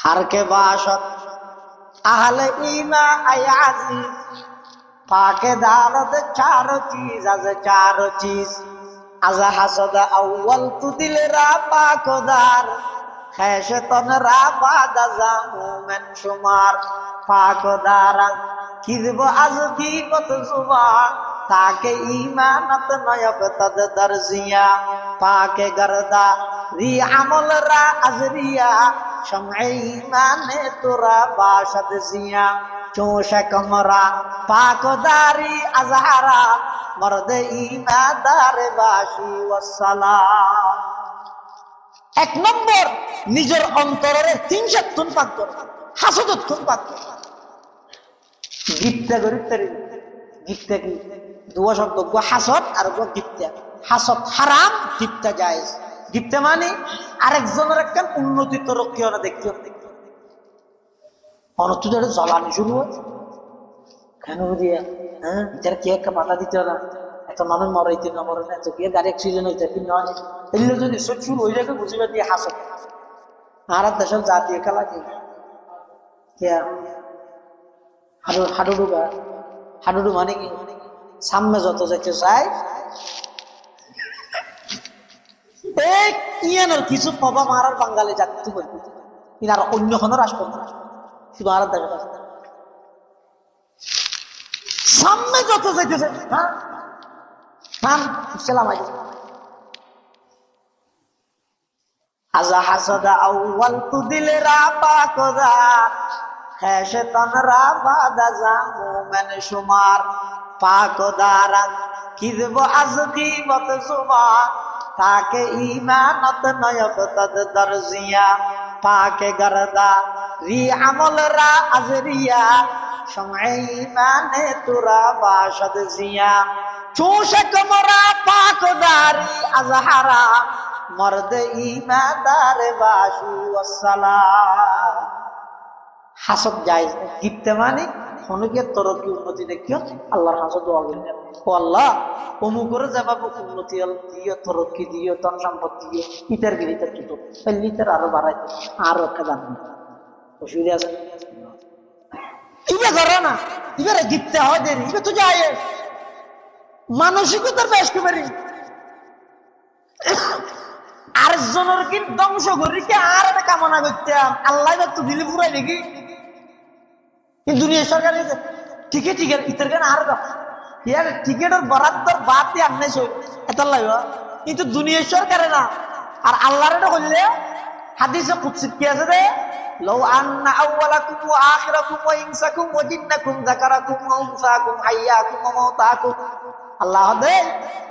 আর কে বাসত আহলে ইমা আয়াজি পাকে দারদ চার চিজ আজ চার চিজ আজা হাসদ আউয়াল তু দিল রা পাকদার খেশে তন রা বাদাজা মুমেন শুমার পাকদার কিদব আজ গীবত জুবা তাকে ঈমানত নয়ব তদ দরজিয়া পাকে গরদা রি আমল রা আজরিয়া শমঈ ঈমানে তোরা বাশদ জিয়া চোশে কমরা পাকদারি আজহারা মর্দ ঈমানদার বাসি ওয়াসসালাম। এক নম্বর নিজের অন্তরের ৩ তুন পাক কর, হাসদত তুন পাক কর। গিপ্তা গরিবতারি গিপ্তা কি দুয়া শব্দ গো হাসদ আর গো গিপ্তা। হাসদ হারাম, গিপ্তা জায়েজ। গিপ্তা মানে আরেকজনের একটা উন্নতি তরক্কি ওরা দেখতে অনর্থ জ্বালানি শুরু হয় কেন দিয়া। হ্যাঁ, এটার কি একটা মাথা দিতে না, এত মানুষ মরাইতে না মরে না, এত কি গাড়ি অ্যাক্সিডেন্ট হইতে কি নয়, এগুলো যদি শুরু হয়ে যাবে বুঝিবা দিয়ে হাসদ। আর দেশের জাতীয় খেলা কি হাডুডুগা। হাডুডু মানে কি সামনে যত যেতে চায় ইয়ানোর কিছু পবা মারার বাঙালি জাতি বলবে আর অন্য কোনো রাষ্ট্র শুধু আর দেখা সামনে যত যেতেছে। হ্যাঁ হ্যাঁ সালাম আলাইকুম। আজা হাসাদা আউয়াল তু দিল রা পাকদার খেশে তন রা বাদাজা মুমেন শুমার পাকদার কিদব আজ গীবত জুবা তাকে ঈমানত নয়ব তদ দরজিয়া পাকে গরদা রি আমল রা আজরিয়া শমঈ ঈমানে তোরা বাশদ জিয়া চোশে কমরা পাকদারি আজহারা মর্দ ঈমানদার বাসি ওয়াসসালাম। হাসদ জায়েজ। গিপ্তা মানে অনেকে তরক্কি উন্নতি দেখিও আল্লাহর হাসদ দোয়া করলেন, ও আল্লাহ অমুকের যেভাবে উন্নতি দিও, তরক্কি দিও, ধন সম্পদ দিও, ইটার গিরিটার দুটো লিটার আরো বাড়াই আরো একটা দাম অসুবিধা আছে। ইবে করে না, ইবারে গিপ্তা হয় দেরি, ইবে তো যায় মানসিকতার বেশ পারি আরেকজনের কি ধ্বংস করি কে আর একটা কামনা করতাম আল্লাহ তো দিলি পুরাই দেখি দুনিয়া সরকার টিকেট ইতের কেন আর ইয়ার টিকেটের বরাদ্দর বাদ দিয়ে আনলে এত লাগবে কিন্তু দুনিয়া সরকারে না। আর আল্লাহর এটা করলে হাদিসে কুদসি কি আছে রে, লাউ আন্না আউওয়ালাকুম ওয়া আখিরাকুম ওয়া ইনসাকুম ওয়া জিন্নাকুম যাকারাকুম ওয়া উনসাকুম হাইয়াকুম ওয়া মাউতাকুম। আল্লাহ দে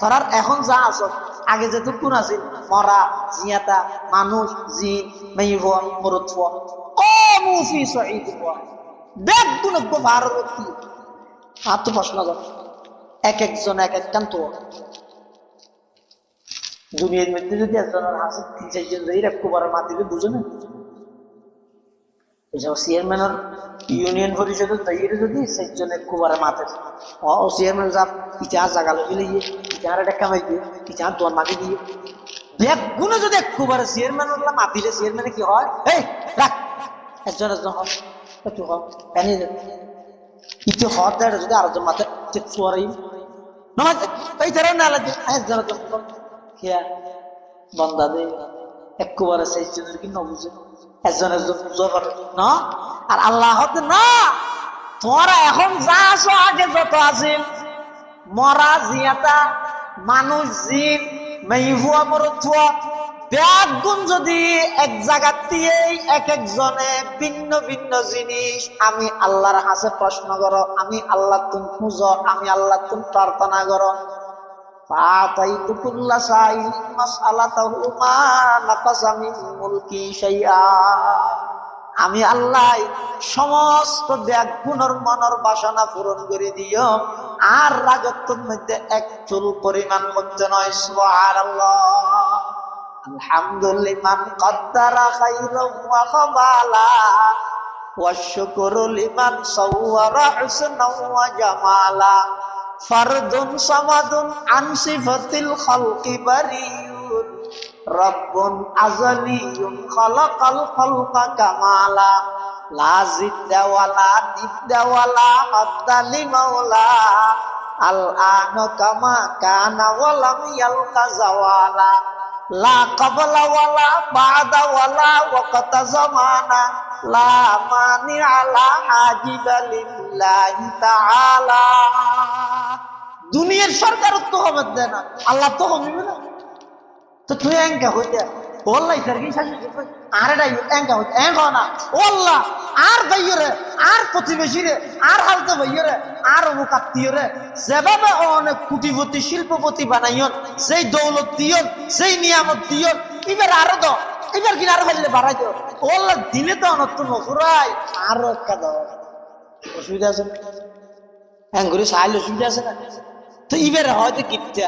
তোরার এখন যা আছো আগে যে তুকুন আছে মরা জিয়াতা মানুষ জিন মাইব মরুৎফ ও মুফি সঈদ দেখ গুণ ভারতী হাত প্রশ্ন এক একজন এক এক কান্ত দুনিয়ার মধ্যে যদি একজনের হাসি ৩-৪ জন যাই একবারের মাটিতে বুঝে না চেয়ারম্যানের ইউনিয়ন পরিষদের যাইয়ে যদি ৪ জন একবারের মাঠে ও চেয়ারম্যান যা ইতিহাস জাগালো ফেলে গিয়ে ইতিহার একটা কামাই দিয়ে ইতিহাস দোয়ার মাটি দিয়ে এক গুণে যদি একবারে চেয়ারম্যান মাতিলে চেয়ারম্যানে কি হয় এই রাখ একজন হয় একটু হয় ইতি হওয়ার দেয় যদি আরেকজন মাথায় চুয়ারাই এই তারা না লাগে একজন খেয়া বন্দা দে একবারে ৪ জনের কি বুঝে একজন বুঝা পারে না। আর আল্লাহ না তোরা এখন যা আছো আগে যত আছিল মরা জিয়াতা মানুষ জিন মেহুয়া মরুথুয়া ব্যাগ গুণ যদি এক জায়গা দিয়েই এক একজনে ভিন্ন ভিন্ন জিনিস আমি আল্লাহর কাছে প্রশ্ন করো, আমি আল্লাহ তুমি খুঁজো, আমি আল্লাহ তুমি প্রার্থনা করো ফাতাইতু কুল্লা সাইলিন মাসআলাতাহু মা নাকাসা মিন মুলকি শাইআ। আমি আল্লাহ সমস্ত ব্যাগ গুণর মনের বাসনা পূরণ করে দিও আর রাজত্বের মধ্যে এক চুল পরিমাণ মধ্যে নয়। সুবহানাল্লাহ আলহামদুলিল্লাহ কদ্দারা খাইরাম ওয়া খাবালা ওয়া শুকরু লিমান সাওয়ারা হুসনাও ওয়া জামালা ফারদুন সামাদুন আন সিফাতিল খালকি বারিয়ুন রব্বুন আজলিয়ুন খালাকাল খালকা কামালা লা জিদ্দা ওয়ালা নিদ্দা ওয়ালা হাদ্দা লিমাওলা আল আনা কামা কানা ওয়ালাম ইয়ালকা জাওয়ালা লা ক্বাবলা ওয়ালা বা'দা ওয়ালা ওয়াক্তা জামানা লা মানি আলা হাজিবা লিল্লাহি তাআলা। দুনিয়ার সরকারত্ব হবে না, আল্লাহ তো হবে না। তো তুই এঙ্কা হইতে ওল্লাই সার্কি শাসন আরেডাই এঙ্কা হইতে এঙ্কা না ওল্লা আর ভাইয়রে আর প্রতিবেশীরে আর হালতে ভাইয়রে আর অমুক আত্মীয়রে যেভাবে অনেক কোটিপতি শিল্পপতি বানাইন, সেই দৌলত দিয়ন, সেই নিয়ামত দিয়ন, এবার আরো দাও, এবার কিনা আরো ফেললে বাড়াই দাও। ওল্লা দিলে তো অনত নফুরাই আরো একটা দাও। অসুবিধা আছে না? হ্যাঁ ঘুরে সাহায্য অসুবিধা আছে না? তো ইবের হয়তো কিপটা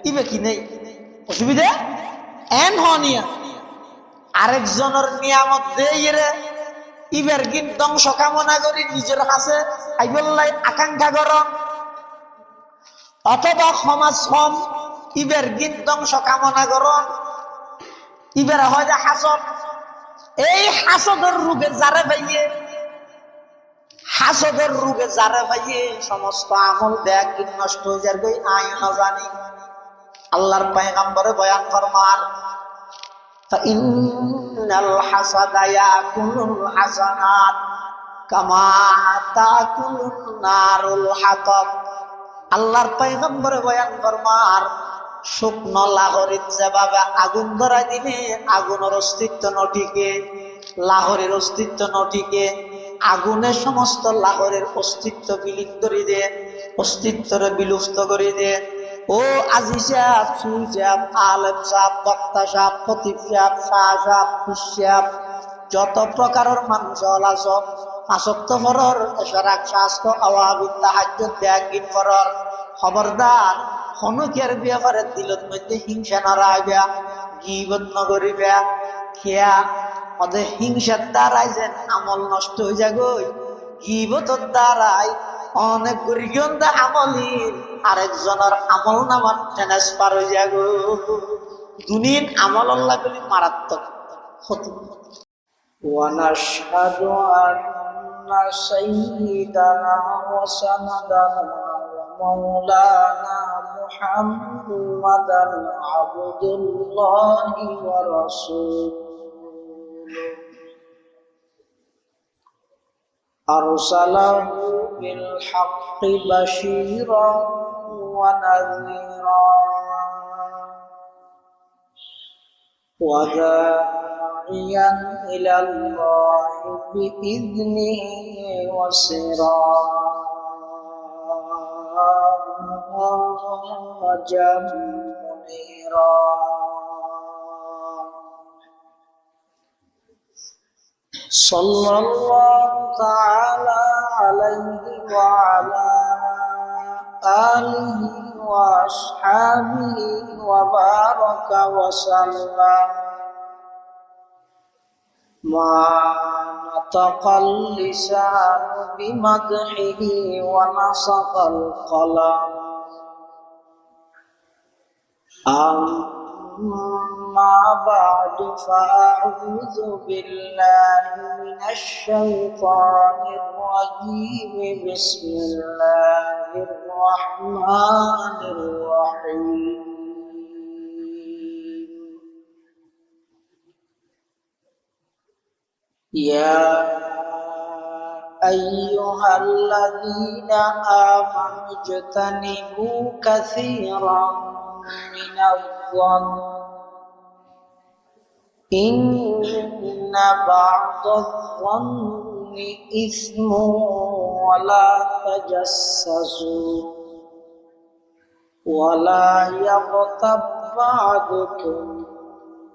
ইবে কি নেই অসুবিধা এন হনিয়া আরেকজনের নিয়ামত দেয় রে ইবের গিন ধ্বংস কামনা করি নিজের কাছে আইবল্লাই আকাঙ্ক্ষা করন, অথবা সমাজ হম ইবের গিন ধ্বংস কামনা করন। ইবের হয় যে হাসদ, এই হাসদের রোগে যারে ভাইয়ে, হাসদের রোগে যারে ভাইয়ে সমস্ত আমল দেখ গিন নষ্ট হয়ে যার গই আয় না জানি। আল্লাহর পয়গম্বরে বয়ান ফরমান ফাইন্নাল হাসাদা ইয়াকুলুল হাসানাত কামা তাকুলুন নারুল হাতাব। আল্লাহর পয়গম্বরে বয়ান ফরমান শুকনো লাহরিত যেভাবে আগুন ধরাই দিলে আগুনের অস্তিত্ব নটিকে, লাহরের অস্তিত্ব নটিকে, আগুনের সমস্ত লাহরের অস্তিত্ব বিলীন করে দে, অস্তিত্বরে বিলুপ্ত করে দে। ও আজি সাহেব, সুই সাহেব, আলেম সাহেব, বক্তা সাহেব, খতিব সাহেব, শাহ সাহেব, খুশ সাহেব, যত প্রকারের মানুষ আছ আসক্ত ফরর এশরাক শাস্ত্র আওয়াবিদ তাহাজ্জুদ ব্যাগিন ফরর খবরদার হনুকের ব্যাপারে দিলত মধ্যে হিংসা নারাইবা, গীবত নগরিবা, খেয়া ওদের হিংসার দ্বারাই যেন আমল নষ্ট হয়ে যাগই, গীবতের দ্বারাই অনেক গরিগন্ধ আমলিন আরেকজনের আমল নামান ট্রান্সফার হয়ে যাগ। দুনিয়ার আমল আল্লাহ বলি মারাত্মক ক্ষতি। ونشهد أن سيدنا وسندنا ومولانا محمدا عبد الله ورسوله أرسله بالحق بشيرا ونذيرا وداعيا إلى الله بإذنه وسراجا منيرا. صلى الله تعالى عليه وعلى آله وأصحابه وبارك وسلم. ما نطق اللسان بمدحه ونصق القلم. أما بعد فأعوذ بالله من الشيطان الرجيم. بسم الله الرحمن الرحيم. يا أيها الذين آمنوا اجتنبوا كثيرا من الظن إن بعض الظن إثم ولا تجسسوا ولا يغتب بعضكم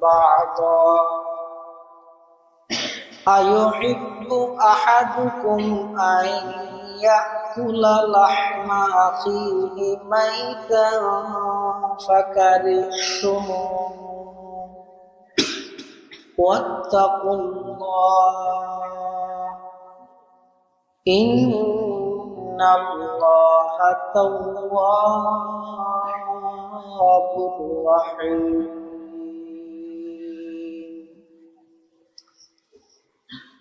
بعضا أيحب أحدكم أن يأكل لحم أخيه ميتا فكرهتموه واتقوا الله إن الله تواب رحيم.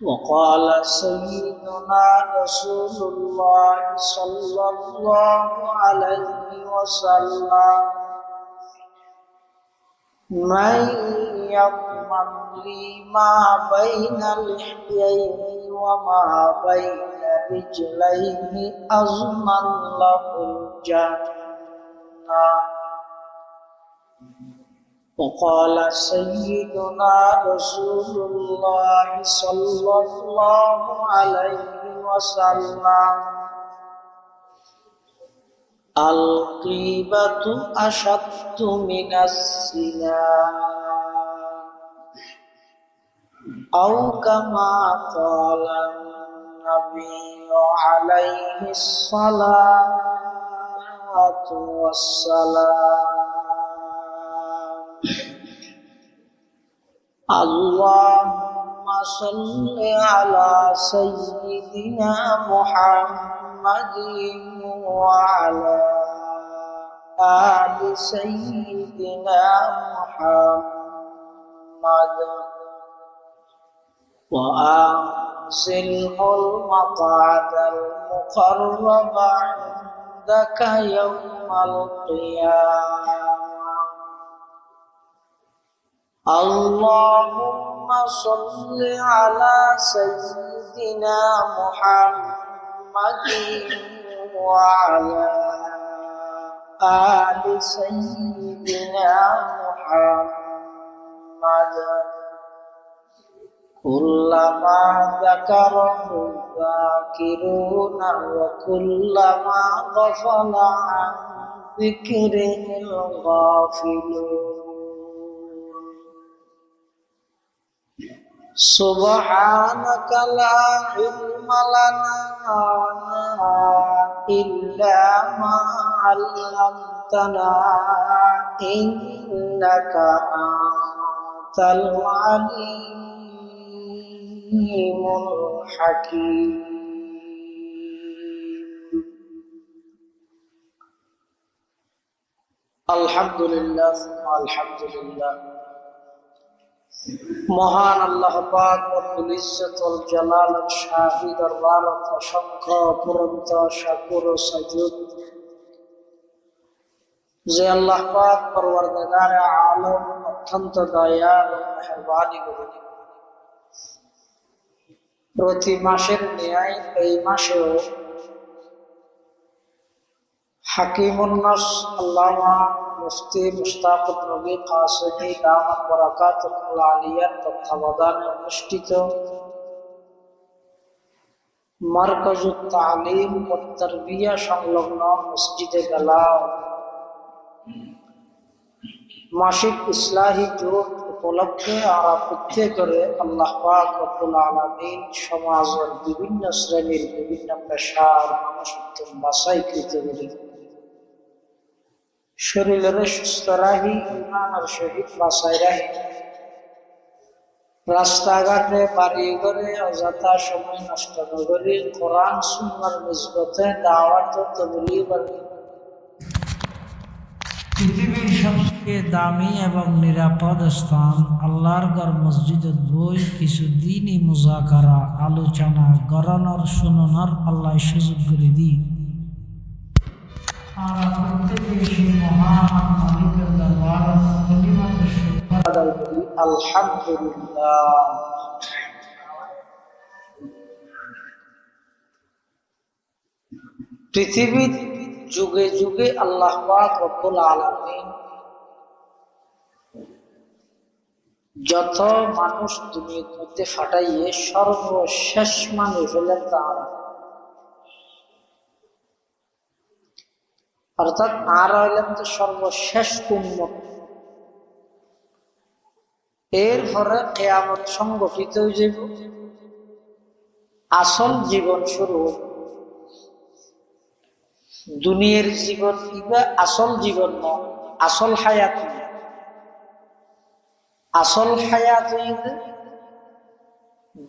وقال سيدنا رسول الله صلى الله عليه وسلم من يضمن لي ما بين لحييه وما بين رجليه أضمن له الجنة وقال سيدنا رسول الله صلى الله عليه وسلم الغيبة أشد من الزنا أو كما قال النبي عليه الصلاة والسلام اللهم صل على سيدنا محمد وعلى آل سيدنا محمد وأنزله المقعد المقرب عندك يوم القيامة اللهم صل على سيدنا محمد وعلى آل سيدنا محمد كلما ذكره الذاكرون وكلما غفل عن ذكره الغافلون سبحانك لا علم لنا إلا ما علمتنا إنك أنت العليم الحكيم الحمد لله الحمد لله মহান আল্লাহ পাক রব্বুল ইজ্জত ওয়াল জালাল শাহী দরবারত অসংখ্য অপরন্ত শাকুর ও সাজুদ যে আল্লাহ পাক পরওয়ারদিগারে আলম অত্যন্ত দয়াল ও মেহেরবানি করে প্রতি মাসের ন্যায় এই মাসেও হাকিমুন নাস আল্লামা মুফতি মুশতাকুর নবী কাসেমি দামাত বারাকাতুল আলিয়ার তত্ত্বাবধানে অনুষ্ঠিত মারকাজুত তালিম ও তারবিয়া সংলগ্ন মসজিদে গালাও মাসিক ইসলাহি জোট উপলক্ষে আমরা প্রত্যেক করে আল্লাহ পাক রব্বুল আলামিন সমাজের বিভিন্ন শ্রেণীর বিভিন্ন পেশার মানুষ বাছাইকৃত করে শরীরের সুস্থ রাহি ইমানের সহিত বাঁচাই রাহি রাস্তাঘাটে বাড়ি ঘরে অযথা সময় নষ্ট নগরী কোরআন সুন্নাহর নিসবতে দাওয়াত ও তাবলীগ পৃথিবীর সবচেয়ে দামি এবং নিরাপদ স্থান আল্লাহর ঘর মসজিদের বই কিছু দিনই মুজাকারা আলোচনা গড়ানোর শোনানোর আল্লাহ সুযোগ করে দিই আমরা প্রত্যেকে সেই মহান মালিকের দরবারে কলিমাত শুকর আদায় করি আলহামদুলিল্লাহ। পৃথিবীর যুগে যুগে আল্লাহ পাক রব্বুল আলামিন যত মানুষ দুনিয়ার মধ্যে ফাটাইয়ে সর্বশেষ মানুষ হলেন তাঁরা, অর্থাৎ আর হইলেন তো সর্বশেষ উম্মত। এরপরে কিয়ামত সংগঠিত হয়ে যাব, আসল জীবন শুরু হবে। দুনিয়ার জীবন ইবা আসল জীবন নয়, আসল হায়াত নয়। আসল হায়াত হইবে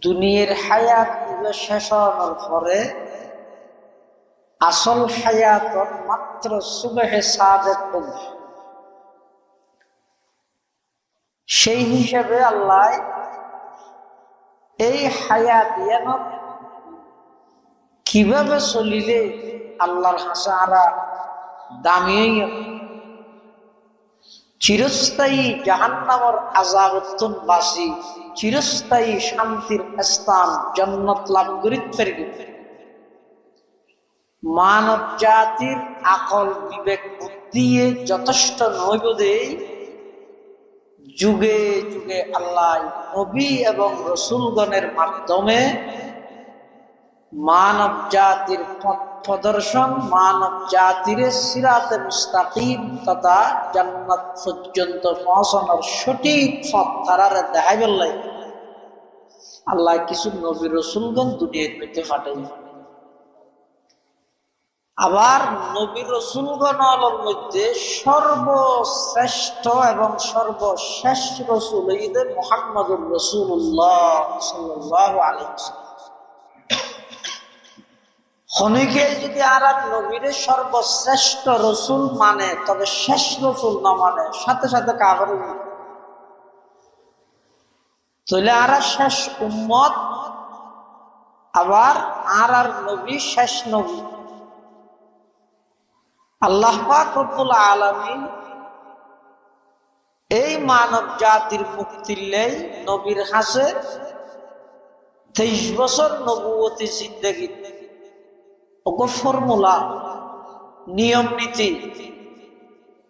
দুনিয়ার হায়াত ইবা শেষ হওয়ার পরে আসল হায়াত মাত্র সুবহে সাদেক হবে। সেই হিসাবে আল্লাহ এই হায়াতিয়ানত কিভাবে চলিলে আল্লাহর হাসা আরা দামিয়ে চিরস্থায়ী জাহান্নামর আযাবতুন বাসি চিরস্থায়ী শান্তির স্থান জান্নাত লাভ করিতে পারিবে। মানব জাতির আকল বিবেক বুদ্ধি যথেষ্ট নইব দেই যুগে যুগে আল্লাহ নবী এবং রসুলগণের মাধ্যমে মানব জাতির পথ প্রদর্শন, মানব জাতির সিরাতে মুস্তাকিম তথা জান্নাত পর্যন্ত পৌঁছানোর সঠিক পথ তারারে দেখাই বললাই আল্লাহ কিছু নবী রসুলগণ দুনিয়ার মধ্যে পাঠাই। আবার নবী রসুলগণের মধ্যে সর্বশ্রেষ্ঠ এবং সর্বশেষ রসুল ঈদের মুহাম্মদুর রাসূলুল্লাহ সাল্লাল্লাহু আলাইহি ওয়াসাল্লাম। অনেকে যদি আর নবীর সর্বশ্রেষ্ঠ রসুল মানে তবে শেষ রসুল না মানে সাথে সাথে কাফের তাহলে আর শেষ উম্মত, আবার আর নবী শেষ নবী। আল্লাহ পাক রব্বুল আলামিন এই মানব জাতির মুক্তির লাই নবীর কাছে 23 বছর নবুয়তি জিন্দেগি ফর্মুলা নিয়ম নীতি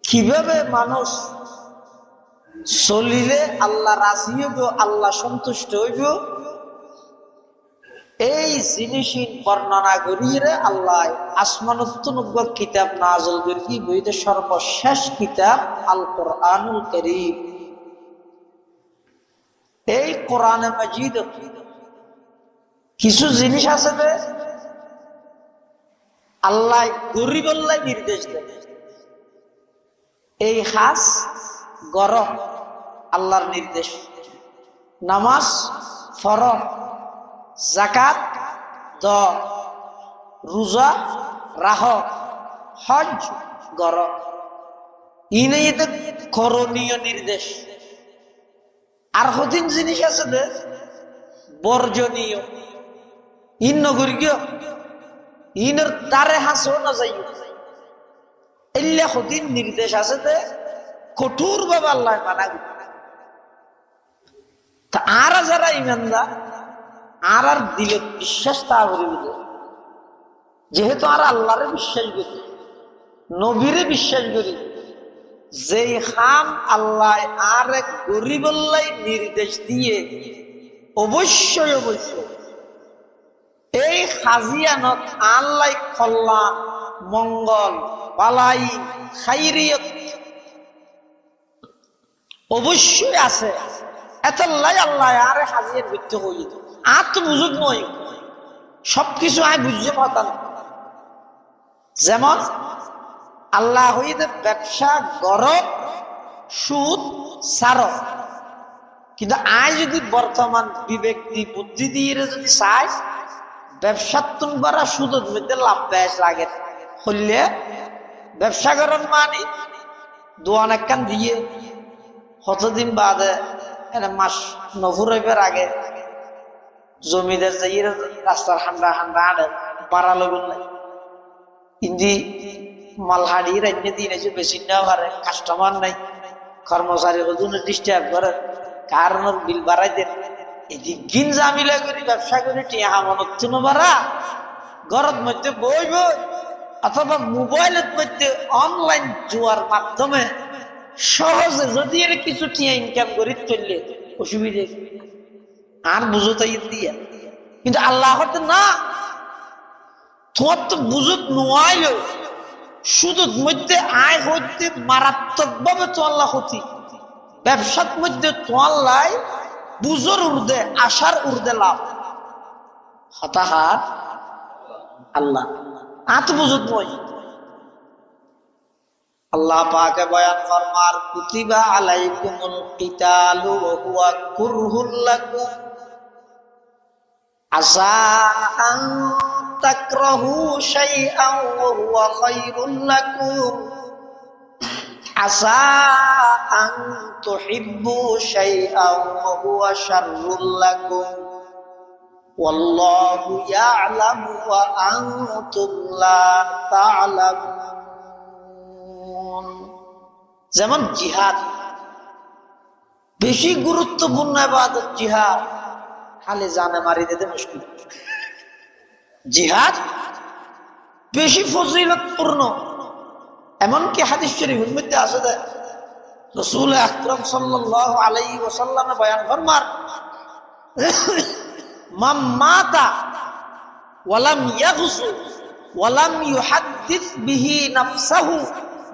কিভাবে মানুষ চলিলে আল্লাহ রাজি হইব, আল্লাহ সন্তুষ্ট হইব, এই জিনিস বর্ণনা করিয়ে আল্লাহ আসমানত্ব কিতাব নাযিল করি বইতে সর্বশেষ কিতাব আল কোরআনুল কারীম। এই কোরআনে মাজিদ কিছু জিনিস আছে যে আল্লাহ গরিব আল্লাহ নির্দেশ দেন, এই খাস গরম আল্লাহর নির্দেশ, নামাজ ফরজ, যাকাত দ, রোজা রাহ, হজ গর, ইনে করণীয় নির্দেশ। আর কঠিন জিনিস আছে যে বর্জনীয়, ইন নগরীয় ইনের তারে হাসো না যাই এল্লা কঠিন নির্দেশ আছে যে কঠোর ভাবে আল্লাহ মানা। তা আর যারা ইমানদার আর দিল বিশ্বাস তা করিব, যেহেতু আর আল্লাহরে বিশ্বাস করি, নবীরে বিশ্বাস করি, যেই খান আল্লাহ আর এক গরিব আল্লাহ নির্দেশ দিয়ে অবশ্যই অবশ্যই এই খাজিয়ানত আল্লাহ কল্যাণ মঙ্গল বালাই খাইরিয়ত অবশ্যই আছে। এতলাই আল্লাহ আরে হাজিয়ার মৃত্যু হয়ে যেত আর তো বুঝুক নয়, সবকিছু আয় বুঝতে পারতাম। যেমন আল্লাহ হইতে ব্যবসা গরব সুদ সার, কিন্তু আয় যদি বর্তমান বিবেক বুদ্ধি দিয়ে যদি চাই ব্যবসার তুলবার সুদের মধ্যে লাভ বেশ লাগে হইলে ব্যবসা করেন মানে দোয়ান একখান দিয়ে কতদিন বাদে মাস নভুরের আগে জমিদের যাই রাস্তার হান্ডা হান্ডা আনে বাড়ালো বললে ইন্দি মালহাড়ি রাজ্যে দিয়ে এসে বেশি নেওয়া পারে, কাস্টমার নাই, কর্মচারী ডিস্টার্ব করে, কারণের বিল বাড়াই দেন। এদিক গিন জামিলা করি ব্যবসা করি টিয়া মনত বাড়া ঘরের মধ্যে বই বই অথবা মোবাইলের মধ্যে অনলাইন জুয়ার মাধ্যমে সহজে যদি এর কিছু টিয়া ইনকাম করি চললে অসুবিধে আর বুঝো তাই দিয়ে। কিন্তু আল্লাহ হতে না, তোমার তো বুঝত নোয়াইল সুদুর মধ্যে আয় হইতে মারাত্মক ভাবে তো আল্লাহ হতি, ব্যবসার মধ্যে তো আল্লাহ বুঝর উর্দে আশার উর্দে লাভ হতাহার আল্লাহ আত বুঝত নয়। আল্লাহ পাকে বয়ান ফরমার কুতিবা আলাইকুমুল কিতালু ওয়া হুয়া কুরহুল লাকুম আসা আন তাকরাহু শাইআন ওয়া হুয়া খায়রুল লাকুম আসা আন তুহিব্বু শাইআন ওয়া হুয়া শাররুল লাকুম ওয়াল্লাহু ইয়ালামু ওয়া আনতুম লা তা'লামুন। যেমন জিহাদ বেশি গুরুত্বপূর্ণ ইবাদত, জিহাদ খালি জানে মারি দিতে মুশকিল। জিহাদ বেশি ফজিলতপূর্ণ। এমনকি হাদিস শরীফের মধ্যে আছে যে রাসূল আকরাম সাল্লাল্লাহু আলাইহি ওয়াসাল্লাম বয়ান ফরমান, মান মাতা ওয়ালাম ইয়াগজু ওয়ালাম ইউহাদ্দিস বিহি নাফসাহু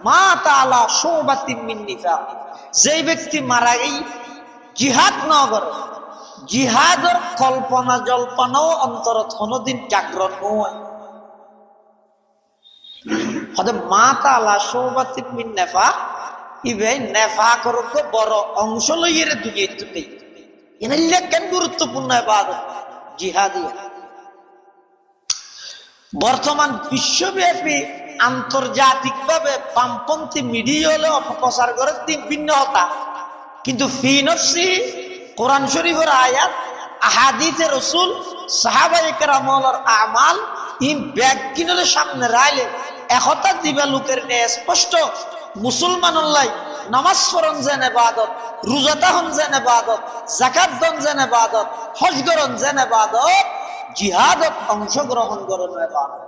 মাতা আলা শুবাতিন মিন নিফাক। যেই ব্যক্তি মারা গেই জিহাদ না করে, জিহাদের কল্পনা জল্পনাও অন্তরত কোনদিন জাগ্রত নয়, হয়তো মাতা আলা শুবাতিন মিন নিফাক, ইবে নেফাকের বড় অংশ লইয়ে দুনিয়ায় তুই এনাইলে কেন গুরুত্বপূর্ণ ইবাদত জিহাদিয়া। বর্তমান বিশ্বব্যাপী আন্তর্জাতিকভাবে বামপন্থী মিডিয়া হলে অপপ্রচার করে ভিন্ন হতা, কিন্তু ফি নফসি কোরআন শরীফের আয়াত, আহাদিসে রাসূল, সাহাবায়ে কেরামের আমাল ইন ব্যাগ কিনলে সামনে রাইলে একতা দিবা লোকের নিয়ে স্পষ্ট মুসলমান লাই নামাজ পড়ন যেন ইবাদত, রোজা তাহন যেন ইবাদত, যাকাত দন যেন ইবাদত, হজ করন যেন ইবাদত, জিহাদত অংশগ্রহণ করন ইবাদত।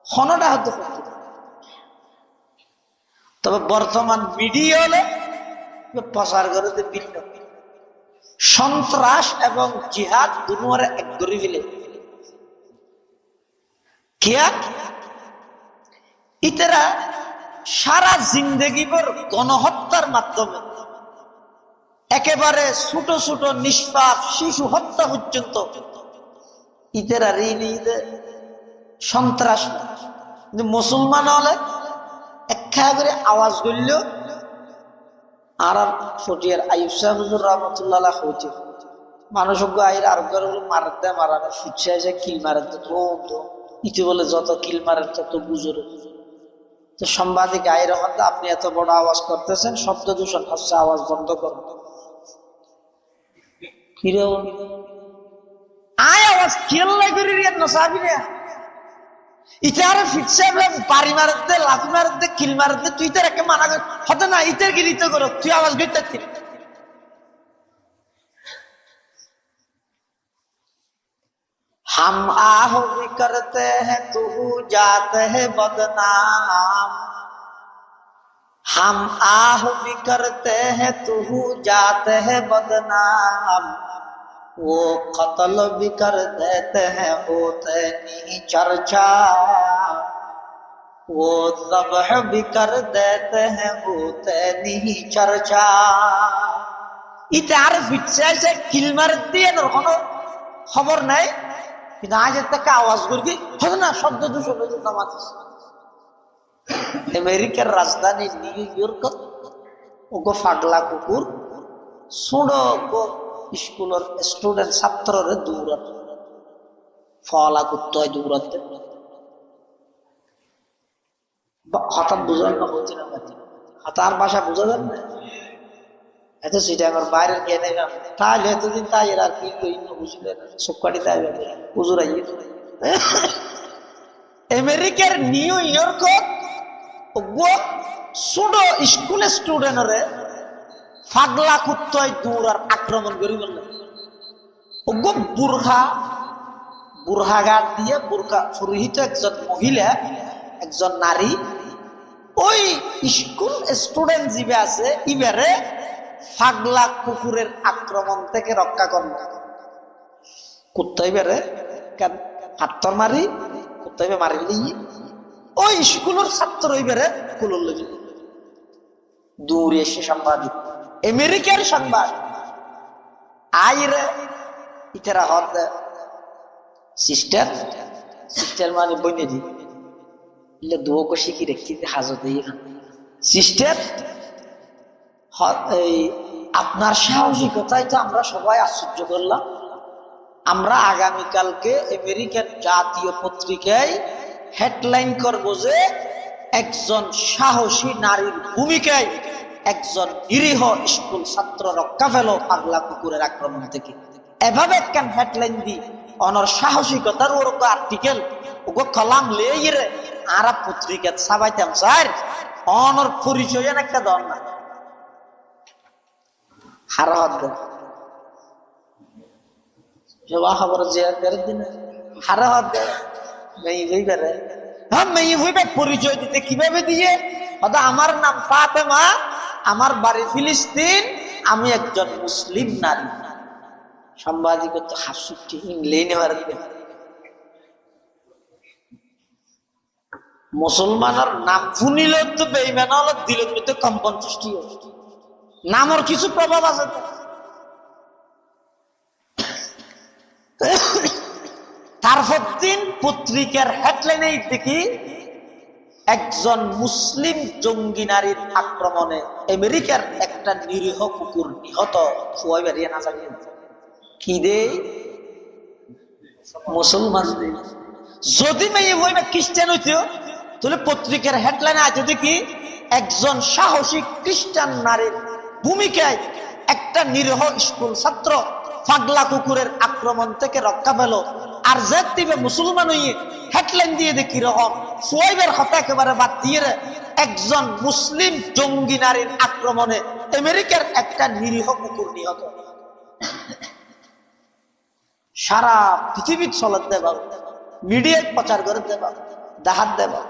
খনটা হতে পারত। তবে বর্তমান মিডিয়া হলে প্রচার করে ভিন্ন, সন্ত্রাস এবং জিহাদ দুনুয়ারে এক করে ফেলে। কিয়া ইতারা সারা জিন্দগি ভর গণহত্যার মাধ্যমে একেবারে ছোট ছোট নিষ্পাপ শিশু হত্যা পর্যন্ত ইতারা ঋণীতে সন্ত্রাস। কিন্তু মুসলমান হলে একটা করে আওয়াজ করল আর ফটিয়ার আইয়ুব শাহ হুজুর রহমতুল্লাহ হইতে মানুষ আইর আর মারার দেয় মারানো ফুটছে এসে কিল মারার তো ইতি বলে যত কিল মারার তত বুঝুর। তো সাংবাদিক আইর হতে আপনি এত বড় আওয়াজ করতেছেন, শব্দ দূষণ হচ্ছে, আওয়াজ বন্ধ করুন। কিরে আয় আওয়াজ খেললে করি রে নসাবি রে ইতারে ফিটছে বাড়ি মারার দে, লাফি মারার দে, কিল মারার দে, তুই তার একে মানা কর হতে না ইতার কি রিত করো, তুই আওয়াজ করতে। हम आह भी करते हैं तू जाते है बदनाम, हम आह भी करते हैं तू जाते है बदनाम, वो कत्ल भी कर देते हैं होते नहीं चर्चा, वो ज़ब्ह भी कर देते हैं होते नहीं चर्चा। इते आर फिटसे किल मार দিয়ে খবর নাই, কিন্তু আজ একটা আওয়াজ করবি হবে না, শব্দ দূষণ হয়ে জামাত। আমেরিকার রাজধানী নিউ ইয়র্ক ওগো পাগলা কুকুর ছোড়ো স্কুলের স্টুডেন্ট ছাত্ররে দৌড়াত ফলা করতে হয় দৌড়াতে। হঠাৎ বুঝার না হচ্ছে না, তার ভাষা বোঝা যান না এত সেটা আমার বাইরের কে নেই তাহলে এতদিন তাই এরা কি বুঝলেন সবকাটি তাই হুজুর আইয়ে। আমেরিকার নিউ ইয়র্ক ছোট স্কুল স্টুডেন্টরে পাগলা কুত্তায় দৌড়ার আক্রমণ করি বললেন। বুরহা গাট দিয়ে বুরকা পুরোহিত একজন মহিলা, একজন নারী ওই স্কুল স্টুডেন্ট জিবে আছে ইবারে পাগলা কুকুরের আক্রমণ থেকে রক্ষা করল। কুত্তাই বেড়ে কেন হাত্তর মারি কুত্তাই মারিলি ওই স্কুলের ছাত্র বেড়ে কুলল দূরে এসে সাংবাদিক আমেরিকার সংবাদ আইরে ইতারা হত সিস্টার সিস্টার মানে বইনে দি ইলে দুও কো শিখি রেখি হাজত সিস্টার আপনার সাহসিকতায় তো আমরা সবাই আশ্চর্য করলাম। আমরা আগামীকালকে আমেরিকার জাতীয় পত্রিকায় হেডলাইন করব যে একজন সাহসী নারীর ভূমিকায় একজন নিরীহ স্কুল ছাত্র রক্ষা পেল পাগলা কুকুরের আক্রমণ থেকে। এভাবে কেন হেডলাইন দিই অনর সাহসিকতার ওর আর্টিকেল ওগো কলাম লেই রে আরা পত্রিকা ছাপাইতাম স্যার অনর পরিচয় একটা দল না হার হদ জবা খবর যে দিন হার হদ মেয়ে হইবে হ্যাঁ মেয়ে হইবে পরিচয় দিতে কিভাবে দিয়ে আমার নাম ফাতেমা আমার বাড়ি ফিলিস্তিন আমি একজন মুসলিম নারী সাংবাদিক তো হাসুটি ইংলেই নেওয়ার মুসলমানের নাম শুনিল তো বেইমান হল দিল তো কম্পন সৃষ্টি নামর কিছু প্রভাব আছে তারপর দিন পত্রিকার হেডলাইনে দেখি একজন মুসলিম জঙ্গি নারীর আক্রমণে আমেরিকার একটা নিরীহ কুকুর নিহত সবাই বেরিয়ে না যাবে কি দে মুসলমান যদি মেয়ে হইবে খ্রিস্টান হইতো তাহলে পত্রিকার হেডলাইনে আছে দেখি একজন সাহসী খ্রিস্টান নারীর ভূমিকায় একটা নিরীহ স্কুল ছাত্র পাগলা কুকুরের আক্রমণ থেকে রক্ষা পেল আর যে দিবে মুসলমান হইয়ে হেডলাইন দিয়ে দেখি রকম সোয়াইবের কথা একেবারে বাদ দিয়ে একজন মুসলিম জঙ্গি নারীর আক্রমণে আমেরিকার একটা নিরীহ কুকুর নিহত সারা পৃথিবীর চলত দেবা মিডিয়ায় প্রচার করে দেবা দাহাত দেবা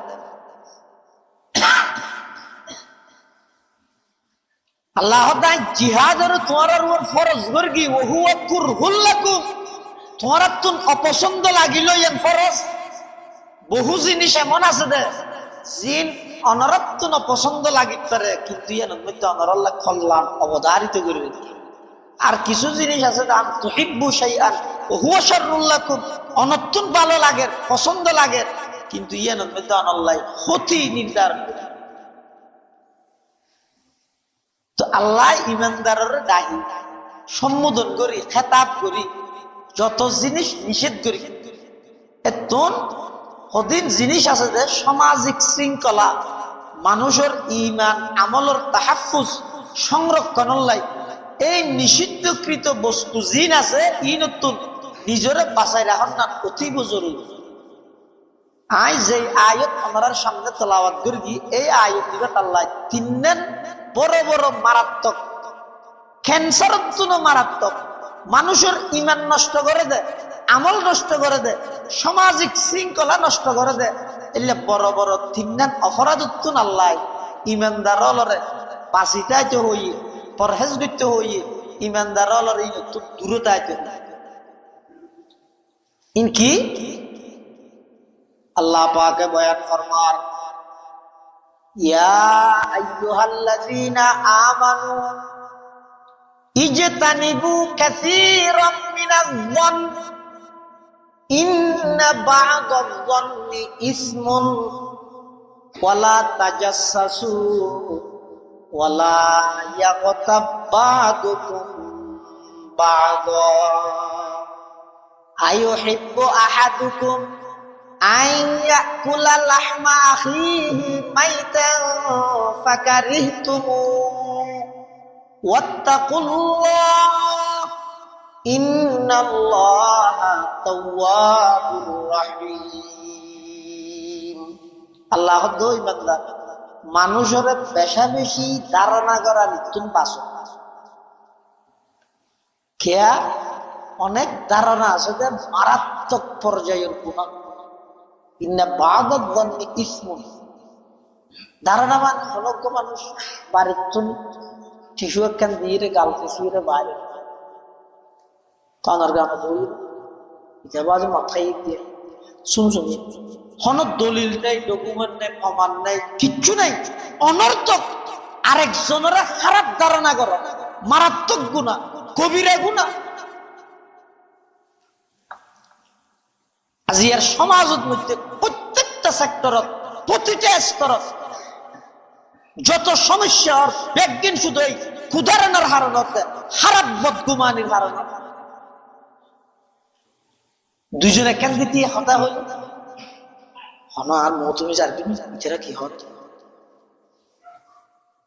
আল্লাহ জিহাদের তোমার ফরজ করগি ওহুয়া কুরহুল লাকুম তোমার তুন অপছন্দ লাগিল এন ফরজ বহু জিনিস এমন আছে দে জিন অনরত্ন অপছন্দ লাগিত পারে কিন্তু এর মধ্যে অনরল্লাহ কল্যাণ অবধারিত করবে আর কিছু জিনিস আছে দাম তুহিব্বু শাইআন ওহুয়া শাররুল লাকুম অনতুন ভালো লাগে পছন্দ লাগে কিন্তু এর মধ্যে অনল্লাহ ক্ষতি নির্ধারণ করে তো আল্লাহ ইমানদারের ডাহি সম্বোধন করি খেতাব করি যত জিনিস নিষেধ করি এতন কদিন জিনিস আছে যে সামাজিক শৃঙ্খলা মানুষের ইমান আমলের তাহাফুজ সংরক্ষণ লাই এই নিষিদ্ধকৃত বস্তু জিন আছে ই নতুন নিজরে বাঁচাই রাখার না অতীব জরুরি আই যে আয়াত আমার সামনে তেলাওয়াত করি এই আয়াত দিবে আল্লাহ তিনজন বড় বড় মারাত্মক ক্যান্সারের জন্য মারাত্মক মানুষের ইমান নষ্ট করে দেয় আমল নষ্ট করে দেয় সামাজিক শৃঙ্খলা নষ্ট করে দেয় এলে বড় বড় তিনজন অপরাধ উত্তুন আল্লাহ ইমানদার অলরে বাঁচিতাইতে হইয়ে পরহেজ করতে হইয়ে ইমানদার অলরে দূরতাইতে ইনকি আল্লাহ পাকে বয়ান ফরমার ইয়া আইয়ুহাল্লাযীনা আমানু ইজতানিবু কাসীরাম মিনায-যন্ন ইন্না বা'দায-যন্নি ইসমুন ওয়ালা তাজাসসু ওয়ালা ইয়াগতাব বা'দুকুম বা'দা আইয়ুহিব্বু আহাদুকুম আইয়াকুলা লাহমা আখিহি মাইতান ফাকারিহতুমুহু ওয়াত্তাকুল্লাহ ইন্নাল্লাহা তাওয়াবুর রহিম আল্লাহ দই বান্দা মানুষের বেশা বেশি ধারণা করা নিতুন পাছো খেয়া অনেক ধারণা আছে যে মারাত্মক পর্যায়ের গুনাহ ইন্না বা'দায-যন্নি ইসমুন ধারণা মানে অনেক মানুষ বাড়ির তুন টিস্যু একখান দিয়ে গাল ফেসিয়ে বাইরে কানার গানা ধরি এটা বাজে মাথায় দিয়ে শুনছো কোনো দলিল নেই ডকুমেন্ট নেই প্রমাণ নেই কিচ্ছু নাই অনর্থক আরেকজনের খারাপ ধারণা করো মারাত্মক গুনাহ কবিরা গুনাহ আজিয়ার সমাজের মধ্যে প্রত্যেকটা সেক্টরত প্রতিটা স্তরত যত সমস্যা আর ব্যাজ্ঞান শুধু এই কুদারানোর হারণতে খারাপ বদগুমানির কারণে দুইজনে কেন দিতে হতা হইল হন আর মৌতুমি যারবি এছাড়া কি হত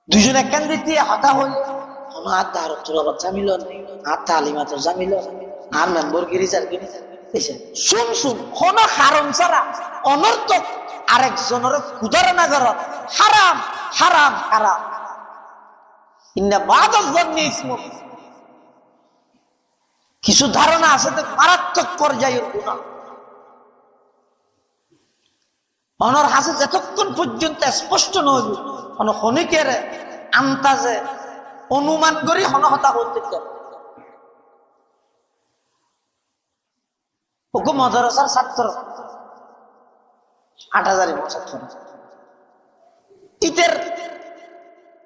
দুইজনে কেন দিতে হতা হইল হন আর তার তোর জামিল আর তালিমা তোর জামিল আর মেম্বরগিরি যারবি শুন শুন কোন কারণ ছাড়া অনর্থক আরেকজনের কুদারণা কর হারাম হারাম হারাম। ইন্না বাদাল যন্নি ইসমুন, কিছু ধারণা আছে তো মারাত্মক পর্যায়ের গুনাহ। অনর হাসে যতক্ষণ পর্যন্ত স্পষ্ট নয় কোন ক্ষণিকের আন্তাজে অনুমান করি হনহতা বলতে চাই। ওকে মাদ্রাসার ছাত্র ৮,০০০ ছাত্র ইতের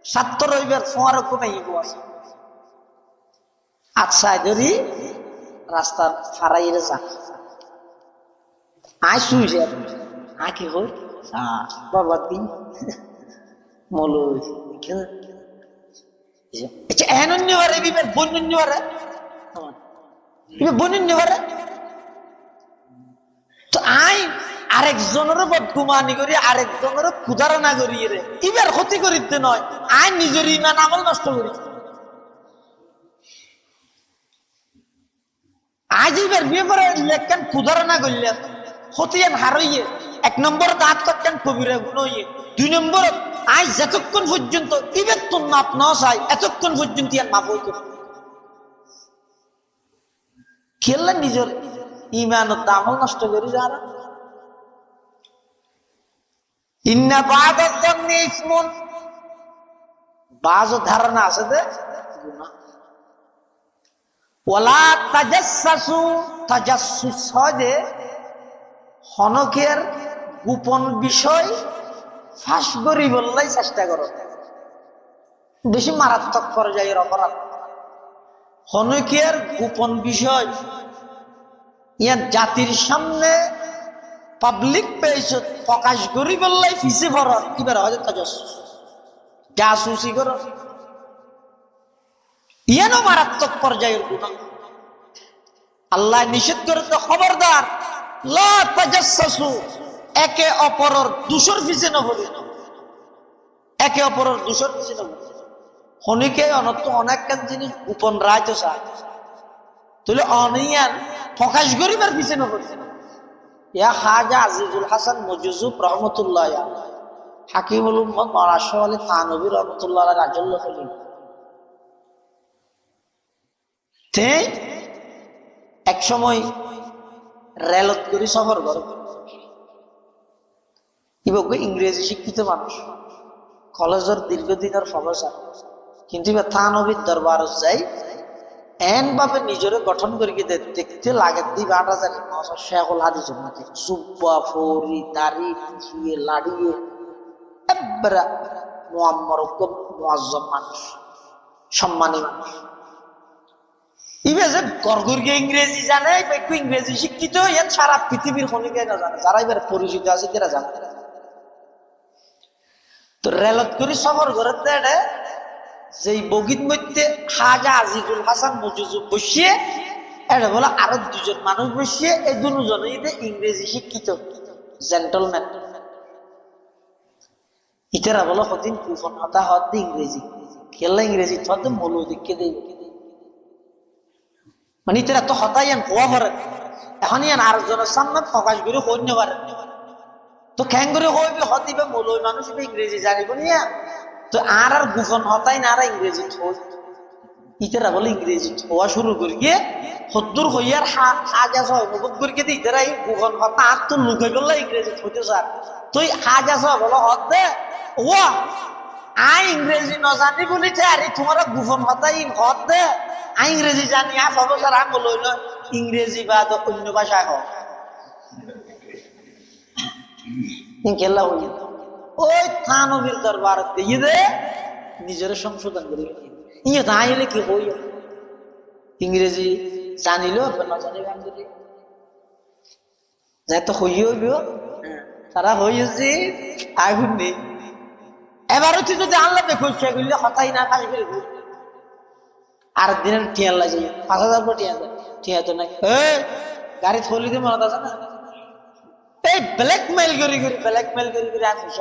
ছাত্র রইবার ফোয়ার কমে আছে। আচ্ছা ধরি রাস্তার ফারাইরে যা আয় শুই যায় আয় কি হই বাবা দিন মলো এনন্যবারে বিবেক বন্যবারে বন্যবারে তো আই আরেকজনের বদগুমানি করি আরেকজনের কুদারণা করি রে ইবার ক্ষতি করিতে নয় আই নিজের ইমান আমল নষ্ট করি। আজ এবার বিয়ে করে লেখেন কুদারণা করলেন ক্ষতিয়ান হারইয়ে ১ নম্বর দাঁত করতেন কবিরা গুণইয়ে ২ নম্বর আজ যতক্ষণ পর্যন্ত ইবের তোর মাপ না চাই এতক্ষণ পর্যন্ত ইয়ার মাপ হইত খেললেন নিজের ইমানের দামও নষ্ট করি যারা। ইন্না বাদাল যন্নি ইসমুন, বাজ ধারণা আছে যে গুনাহ। ওয়ালা তাজাসসু, তাজাসসুস হয় হনকের গোপন বিষয় ফাঁস করি বললেই চেষ্টা করো, বেশি মারাত্মক পর্যায়ের অপরাধ। হনকের গোপন বিষয় ইয়ার জাতির সামনে পাবলিক পেয়েছ প্রকাশ করি বললেই ফিসে পড় কিবার হয় তাজাসসুস জাসুসি করো, ইয়ানো মারাত্মক পর্যায়ের গুনাহ। আল্লাহ নিষেধ করে তো খবরদার লা তাজাসসু, একে অপরের দোষের পিছে নবরি, একে অপরের দোষের পিছে নবরি। হনিকে অনত অনেক জিনিস গোপন রাইতো চায় তাহলে অনিয়ান প্রকাশ করিবার পিছে নবরি। ইয়া খাজা আজিজুল হাসান মজুজুব রহমতুল্লাহ আলাইহি, হাকিমুল উম্মত মাওলানা আশরাফ আলী থানভী রহমতুল্লাহ আলাইহি রাজুল্লাহ হলেন তে এক সময় রেলত করে সফর করে ইংরেজি শিক্ষিত মানুষ, কলেজের দীর্ঘদিনের প্রফেসর, কিন্তু এবার থানভীর দরবার যাই এন ভাবে নিজের গঠন করি দেখতে লাগে দিবা ৮,০০০ শেখুল হাদিস উম্মতি জুব্বা ফরি দাড়ি পিছিয়ে লাড়িয়ে একবারে মুআম্মার মুআজ্জম মানুষ, সম্মানী মানুষ। ইবে যে গরগরকে ইংরেজি জানে, একটু ইংরেজি শিক্ষিত, এর সারা পৃথিবীর খনিকে না জানে, যারা এবার পরিচিত আছে তারা জানে। তো রেলত করে সফর করতে যেই বগির মধ্যে খাজা আজিজুল হাসান মজুজুব বসিয়ে এটা বলে আরো ২ জন মানুষ বসিয়ে, এই দুজনে ইংরেজি শিক্ষিত জেন্টলম্যান। ইতারা বলো কদিন কুফন হতা হত ইংরেজি খেললে ইংরেজি হতে মৌল দিকে দেই, মানে ইতারা তো হতাই হওয়া পারে। এখন ইয়ান আরেকজনের সামনে প্রকাশ করে হইতে পারে, তো খ্যাং করে হইবে হতিবে মৌলই মানুষ ইংরেজি জানিব নিয়া, তো আর গোপন হতাই না আর ইংরেজি ইতারা বলে ইংরেজি হওয়া শুরু করি গিয়ে হদ্দুর হইয়ার হাজা অনুভব করি গিয়ে ইতারা এই গোপন হতা আর তো লুকে গেলে ইংরেজি হইতে চার তুই হাজা বলো হত দে ও আই ইংরেজি ন জানি বলি আরে তোমার গোপন হতাই হত দে আই ইংরেজি জানি আর প্রফেসর আম বলো ইংরেজি বা অন্য ভাষায় হোক খেলা হই। ওই থানভীর দরবার দিয়ে দে নিজের সংশোধন করি ইয়ে তাইলে কি হই ইংরেজি জানিল না জানি গান করি যাই তো হই হইব তারা হইছি আগুন নেই। এবারও তুই যদি আনলে দেখো সে করলে হতাই না কাজ করে আর দিনের টিয়া লাগে ৫,০০০ পর টিয়া তো নাই গাড়ি থলি দিয়ে মনে আছে না এই ব্ল্যাকমেইল করি আসিস।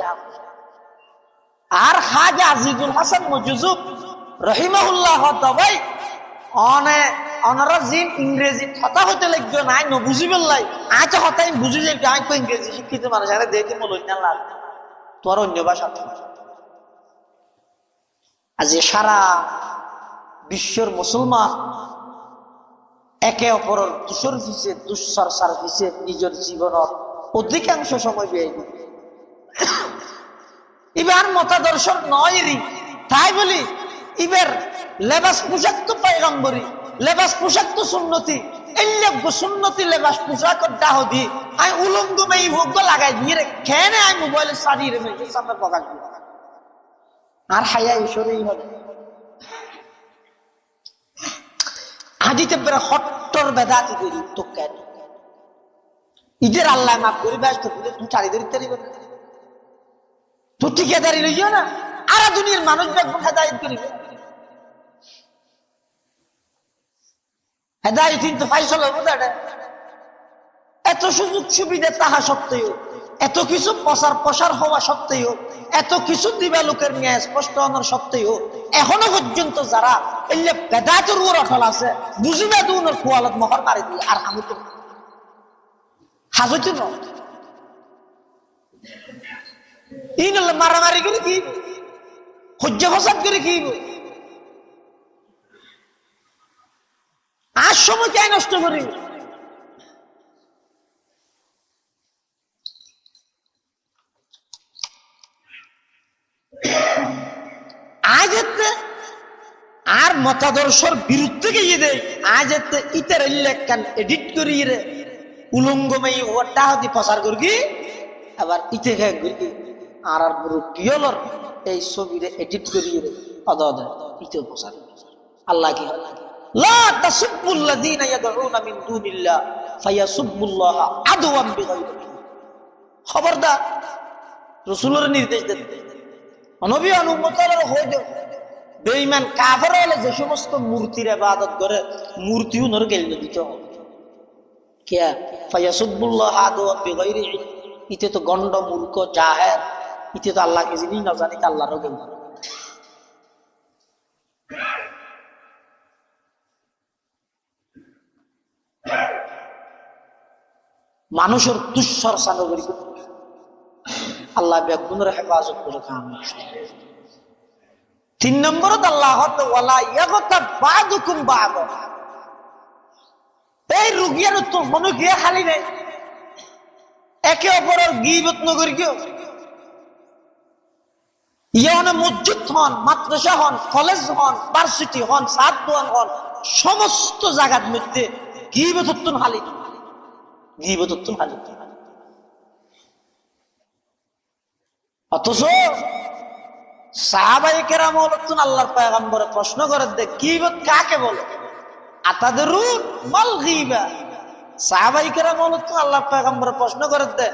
আর খাজা আজিজুল হাসান মজুজুব রহিমাহুল্লাহ ভাই অনেক অনারা জিন ইংরেজি কথা হতে লাগবে নাই ন বুঝি পেলাই আচ্ছা কথা আমি বুঝি যে আমি তো ইংরেজি শিক্ষিত মানুষ আরে দেখে বলই না লাগ তোর অন্য ভাষা আজ সারা বিশ্বের মুসলমান একে অপরের দূষর পিছিয়ে দুঃচর্চার পিছিয়ে নিজের জীবনের অধিকাংশ সময় ব্যয় করে এবার মতাদর্শন নয় রি তাই বলি এবার লেবাস পোশাক তো পয়গম্বরী লেবাস পোশাক তো সুন্নতি সুন্নতি লেবাস পোশাক দাহদি আমি উলঙ্গ মেয়ে ভোগ লাগাই দিয়ে রে খেয়ে আমি মোবাইলে সারিয়ে রে সামনে প্রকাশ দিব আর হাইয়া ঈশ্বরেই হবে হাজিতে বেড়ে হট্টর বেদাতি করি তো কেন ঈদের আল্লাহ মাফ করি ব্যস্ত করে তুই চারিদের ইত্যাদি তুই ঠিকাদারি লইও না আর দুনিয়ার মানুষ দেখবো হেদায়ত করিবে হেদায়ত কিন্তু ফাইসল হবো এত সুযোগ সুবিধা তাহা সত্ত্বেও এত কিছু প্রসার হওয়া সত্ত্বেও এত কিছু দিবা লোকের ন্যায় স্পষ্ট হওয়ার সত্ত্বেও এখনো পর্যন্ত যারা এলে বেদাতের উপর অটল আছে বুঝিবে দুনের কুয়ালত মহর মারি দিয়ে আর আমি তো হাজতে নয় ই নলে মারামারি করে কি হজ্জ ফসাদ করে কি আর সময় কে নষ্ট করি আজ আর মতাদর্শর বিরুদ্ধে গিয়ে দেয় আজ ইতার লেখান এডিট করি রে উলঙ্গময়ী ওটা হতে প্রচার করি আবার ইতে খেয়ে করি আর কিয়লর এই ছবিরে এডিট করি রে অদ ইতেও প্রচার আল্লাহ কি লা তাসুবুল্লাযীনা ইয়াদউনা মিন দুনিল্লাহ ফায়াসুবুল্লাহ আদওয়ান বিগাইরি খবরদার রাসূলের নির্দেশ দেন নবী অনুমতের হইতো বেঈমান কাফের হলে যে সমস্ত মূর্তির ইবাদত করে মূর্তিও নর গেল দিতে হবে কে ফায়াসুবুল্লাহ আদওয়ান বিগাইরি ইতে তো গন্ড মূর্খ জাহেল ইতে তো আল্লাহকে যিনি না জানি আল্লাহরও গেল মানুষের দুঃচর্চা নগরী আল্লাহ বেগুনের হেফাজত করে কাম 3 নম্বরত আল্লাহ ওয়ালা ইয়াগতা বাদুকুম বাদ এই রুগিয়ার তো মনে গিয়ে খালি নেই একে অপরের গীবত নগরী কেউ ইয়ানে মসজিদ হন মাদ্রাসা হন কলেজ হন ভার্সিটি হন সাদওয়ান হন সমস্ত জায়গার মধ্যে গীবতত্ব খালি গীবতত্ব খালি অথচ সাহাবায়ে কেরাম হলেন আল্লাহর পয়গম্বর প্রশ্ন করে দে গীবত কাকে বলে আতাদরুন মাল গীবা সাহাবায়ে কেরাম হলেন আল্লাহর পয়গম্বর প্রশ্ন করে দে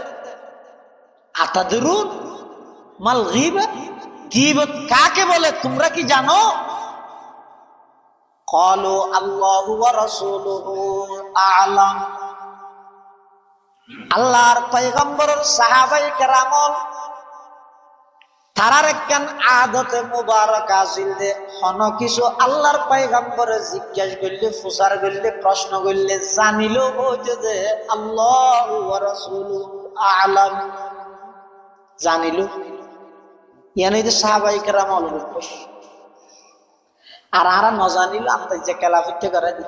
আতাদরুন মাল গীবা গীবত কাকে বলে তোমরা কি জানো ক্বালু আল্লাহু ওয়া রাসূলুহু আ'লাম আল্লাহর পয়গম্বরের সাহাবায়ে কেরাম তারার একখান আদতে মুবারক আছিল যে কোন কিছু আল্লাহর পয়গম্বরে জিজ্ঞাসা করলে প্রচার করলে প্রশ্ন করলে জানিল হইতে যে আল্লাহু ওয়া রাসূলুহু আ'লাম জানিল ইয়ানি যে সাহাবায়ে কেরাম আর আরা ন জানিল আমরা যে কেলাফিতে করে দি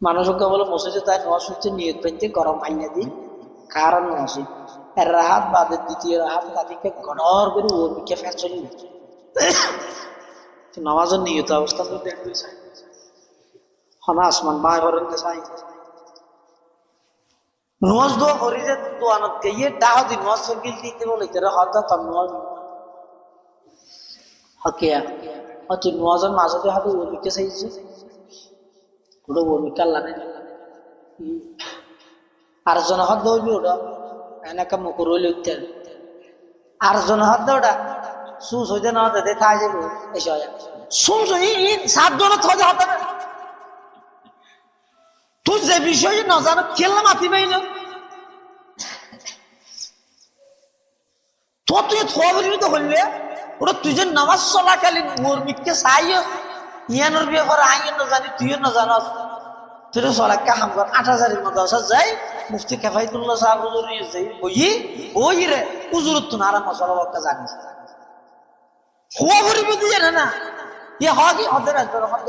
মানুষকে বলে মসজিদে তাই নওয়াজ হচ্ছে নিয়ত পেতে গরম পাইনা দিই কারণ মসজিদ এর রাহাত বাদের দ্বিতীয় রাহাত তাদেরকে গড়র করে ওর দিকে ফের চলি নামাজের নিয়ত অবস্থা তো দেখতে চাই হনা আসমান বাই হরতে চাই নওয়াজ দোয়া করি যে দোয়ানত গিয়ে ডাহ দিন নওয়াজ সরগিল দিতে বলে তেরা হদা তার নওয়াজ হকিয়া হচ্ছে নওয়াজের মাঝে হাতে ওর দিকে চাইছে ওটা ওর দিকে আল্লাহ নেই আর জন হদ দৌড়বি ওটা এনেকা মুকুর হইলে উঠতেন আর জন হদ ওটা সুস হইতে না হতে খাই যাবো এসে শুনছ এই 7 জনের হতে হতে না তুই যে বিষয়ে না জানো খেললাম মাতি পাই না তো তুই থোয়া বলি তো হইলে ওটা তুই যে নামাজ চলাকালীন মর্মিককে চাই ইয়ানোর বিয়ে করে আইন না জানি তুইও না জানাস তুই সরাক্কা হাম কর ৮,০০০ মতো আসা যাই মুফতি কেফায়তুল্লাহ সাহেব যাই বই রে উজুরত তো নারা মশলা বক্কা জানি হওয়া করিব দিয়ে না ইয়ে হওয়া কি হদের একজন হদ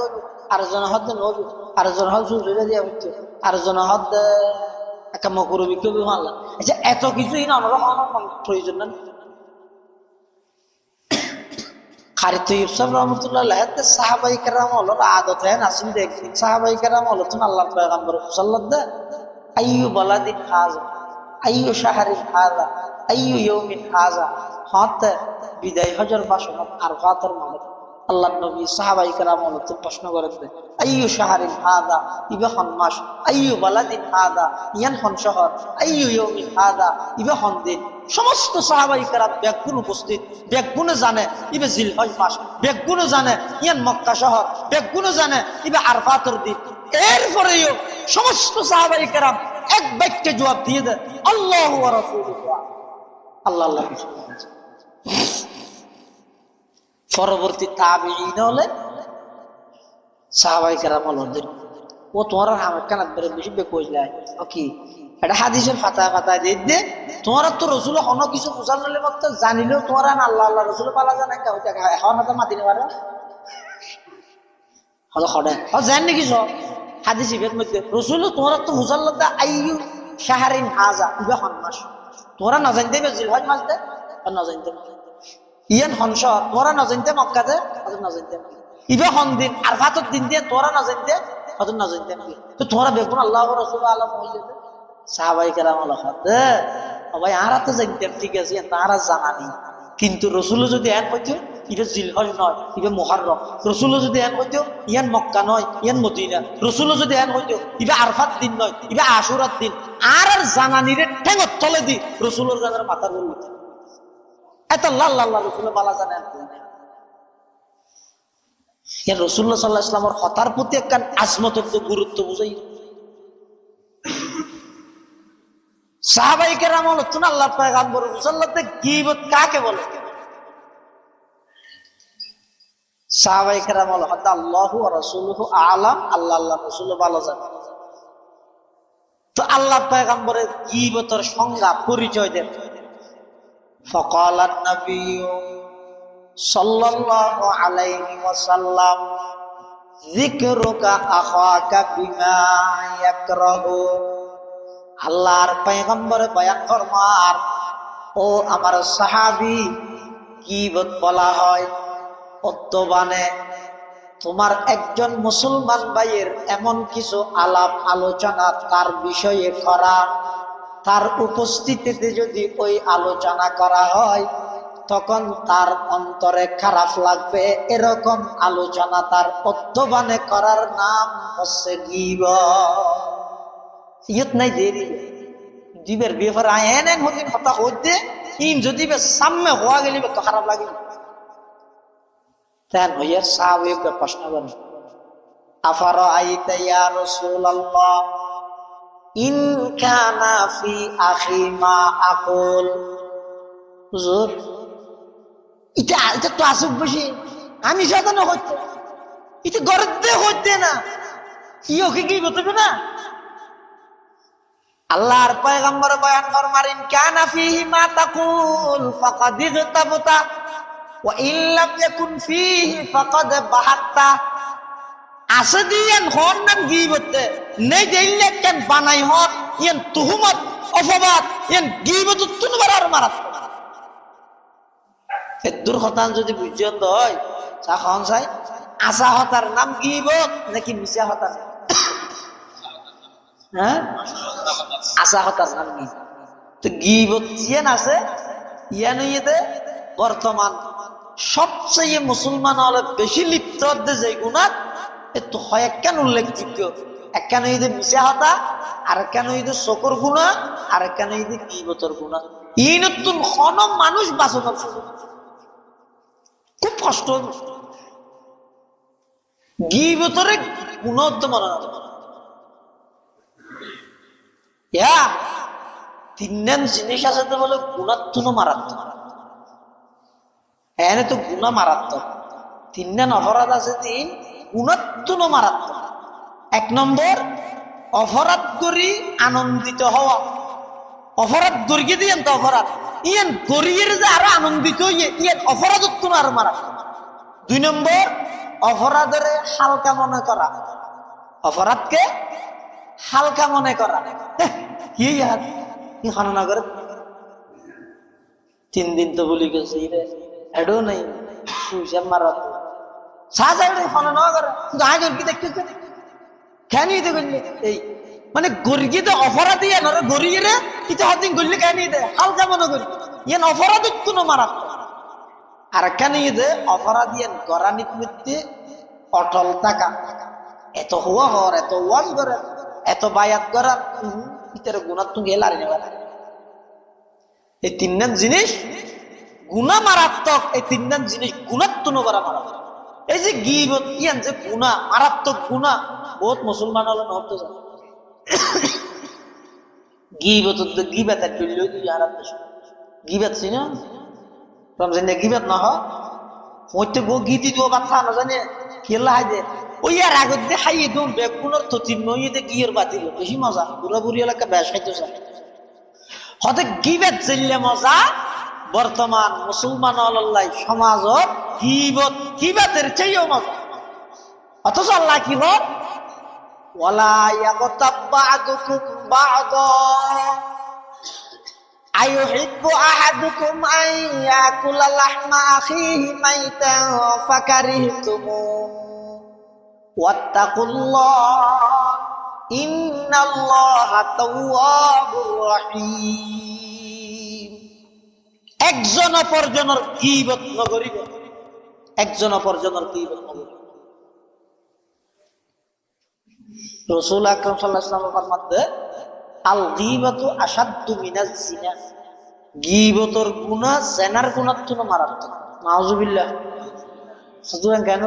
আরেকজন হদ নবী আরেকজন হদ সুযোগে দিয়ে হচ্ছে আরেকজন হদ একটা মকরবি কেউ মানলাম আচ্ছা এত কিছুই না আমরা প্রয়োজন না খারিদ ইউসুফ রহমতুল্লাহ সাহাবাই কেরাম হলো আদত হ্যাঁ নাসিম দেখছি সাহাবাই কেরাম হলো তুমি আল্লাহ পয়গম্বর সাল্লাল্লাহু আইয়ু বালাদিন হাযা আইয়ু শাহরিন হাযা আইয়ু ইয়াউমিন হাযা হত বিদায় হজর বাসনত আরফাতের মালিক আল্লাহ নবী সাহাবাই কেরাম হলো তুমি প্রশ্ন করেন আইয়ু শাহরিন হাযা ইবা খন মাস আইয়ু বালাদিন হাযা ইয়ান খন শহর আইয়ু ইয়াউমিন হাযা ইবা খন দিন সমস্ত সাহাবাই কেরাম ব্যাগুণ উপস্থিত ব্যাগুণে জানে ইবে জিলহজ মাস ব্যাগুণে জানে ইয়ান মক্কা শহর ব্যাগুণে জানে ইবে আরফাতের দিন এরপরেও সমস্ত সাহাবাই কেরাম এক বাক্যে জবাব দিয়ে দেয় আল্লাহু ওয়া রাসূলুহু আল্লাহ আল্লাহ পরবর্তী তাবিঈন হলে সাহাবাই কেরাম হলেন ও তোমার আমার কানাত বেড়ে বেশি বেকইলাই ও কি এটা হাদিসের ফাতা দিয়ে দে তোমার তো রসুল কোনো কিছু বুঝার নিলে মতো জানিলেও তোমার আল্লাহ আল্লাহ রসুল পালা জানে এখন হয়তো মাতি নেবার হলো খড়ে জান নাকি সব হাদিস ইবের মধ্যে রসুল তোমার তো বুঝার লগা আইয়ু শাহরিন হাযা ইবে খন মাস তোমরা না জানতে জিলহজ মাস দে আর না জানতে ইয়ান হনসর তোমরা না জানতে মক্কা দে আর না জানতে ইবে খন দিন আরফাতের দিন দিয়ে তোমরা না জানতে আর না জানতে তো তোমরা বেগুন আল্লাহ রসুল আল্লাহ মহিলা সাহাবাই কেরাম হলো ভাই আর তো জানতাম ঠিক আছে তারা জানা নেই কিন্তু রসুল যদি এন হইতো এটা জিলহজ নয় এটা মুহাররম রসুল যদি এন হইতো ইয়ান মক্কা নয় ইয়ান মদিনা রসুল যদি এন হইতো এটা আরফাত দিন নয় এটা আশুরার দিন আর জানানিরে ঠেঙত তলে দি রসুলের গানের মাথা রুল এত লাল লাল রসুল বালা জানে রসুল্লাহ সাল্লাহ ইসলামের হতার প্রতি একটা আজমতের গুরুত্ব বুঝাই সাহাবাই কেরাম হলো তুমি আল্লাহ পয়গম্বর মুসাল্লাতে গীবত কাকে বলে সাহাবাই কেরাম হলো আল্লাহু ওয়া রাসূলুহু আলাম আল্লাহ আল্লাহ রাসূল ভালো জানে তো আল্লাহ পয়গম্বরের গীবতের সংজ্ঞা পরিচয় দেন ফাকালান নবিয়্যু সাল্লাল্লাহু আলাইহি ওয়াসাল্লাম যিকরুকা আখাকা বিমা ইয়াকরাহু আল্লাহর পয়গম্বর বয়ান ফরমান ও আমার সাহাবী গীবত বলা হয় অত্যবানে তোমার একজন মুসলমান ভাইয়ের এমন কিছু আলাপ আলোচনা তার বিষয়ে করা তার উপস্থিতিতে যদি ওই আলোচনা করা হয় তখন তার অন্তরে খারাপ লাগবে এরকম আলোচনা তার অত্যবানে করার নাম হচ্ছে গীবত ইয়ত নাই দেরি দিবের বিফর আয়েন এন হতে কথা হইতে ইন যদি বে সামনে হওয়া গেলি তো খারাপ লাগে তান হইয়ার সাহাবীকে প্রশ্ন করেন আফারা আইতা ইয়া রাসূলুল্লাহ ইন কানা ফি আখি মা আকুল হুজুর এটা তো আসুক বেশি আমি সাধারণ হইতে এটা গরদে হইতে না কি ওকে কি বলতে না আল্লাহর পয়গম্বর বয়ান ফরমালেন কানা ফীহি মা তাকুল ফাকাদ ইগতাবতা ওয়া ইন লাম ইয়াকুন ফীহি ফাকাদ বাহাত্তা আসদিয়ান হন নাম গীবতে নেই দেইলে কেন বানাই হন ইয়ান তুহমত অপবাদ ইয়ান গীবত তুনবার আর মারাত এদুর হতান যদি বুঝিয়ন হয় চা খান চাই আসা হতার নাম গীবত নাকি মিছা হতার হ্যাঁ আসা হতার নাম কি তো গীবত ইয়ান আছে ইয়ান ইয়েতে বর্তমান সবচেয়ে মুসলমান হলে বেশি লিপ্ত হতে যে গুণা তো হয় কেন উল্লেখযোগ্য এক কেন ঈদে মিশা হতা আর কেন ঈদে শকর গুণা আর কেন ঈদে গীবতর গুণা ই নতুন কোন মানুষ বাঁচানোর খুব কষ্ট গীবতরে গুণত্ব মনে তিন জিনিস আছে তো বলে গুণাত্ম মারাত্মক এনে তো গুণা মারাত্মক তিন অপরাধ আছে তিন গুণাত্মন মারাত্মক। এক নম্বর, অপরাধ করি আনন্দিত হওয়া। অপরাধ করিয়ে দিয়েন তো অপরাধ ইয়ান করিয়ে যে আরো আনন্দিত হইয়ে ইয়ান অপরাধত্ব আর মারাত্মক। দুই নম্বর, অপরাধের হালকা মনে করা। অপরাধকে হালকা মনে করা। কি খননা করে 3 দিন তো বলি গেছে এডো নেই সুইসার মারাত সাজাড়ে খননা করে আগে কি দেখতেছে কেনই দে বললে এই মানে গর্গিতে অপরাধী এনারে গরিয়ে রে কিছু হদিন গল্লি কেনই দে হালকা মনে করি ইয়ান অপরাধত্ব না মারাত। আর কেনই দে অপরাধী গরানিত মধ্যে অটল থাকা। এত হওয়া হর, এত ওয়াজ করে, এত বায়াত করার ভিতরে গুণাত্মক গেল আর নেওয়া। এই 3 জিনিস গুণা মারাত্মক। এই 3 জিনিস গুণাত্মক করা মারাত্মক। এই যে গীবত ইয়ান যে গুণা মারাত্মক গুণা বহুত মুসলমান হলো নহতে যায় গীবত গীবাত চলল গীবাত ছিল রমজান গীবাত না হয় হইতে গো গীতি দিও বাচ্চা না জানে খেলা হাই দে ওই আর আগত দিয়ে খাইয়ে দিও বেগুনের তো চিহ্ন ইয়ে গিয়ের বাতিল বেশি মজা বুড়া বুড়ি এলাকা বেশ খাইতে চায় হতে গীবাত চললে মজা। বর্তমান মুসলমান আল্লাহ সমাজত গীবত গীবাতের চেয়েও মজা। অথচ আল্লাহ কি বল ওয়ালা ইয়াগতাব বা'দুকুম বা'দা আইয়ুহিব্বু আহাদুকুম আন ইয়াকুলা লাহমা আখিহি মাইতান ফাকারিহতুমুহ ওয়াত্তাকুল্লাহ ইন্নাল্লাহা তাওয়াবুর রহিম। একজন অপরজনের গীবত নগরিব, একজন অপরজনের গীবত নগরিব। রাসূল আকরাম সাল্লাল্লাহু আলাইহি ওয়াসাল্লাম ফরমাতে আল গীবাতু আশাদ্দু মিনাজ জিনা। গীবতর গুনাহ জিনার গুনাহ থেকে মারাত্মক। নাউজুবিল্লাহ। সুতরাং কেন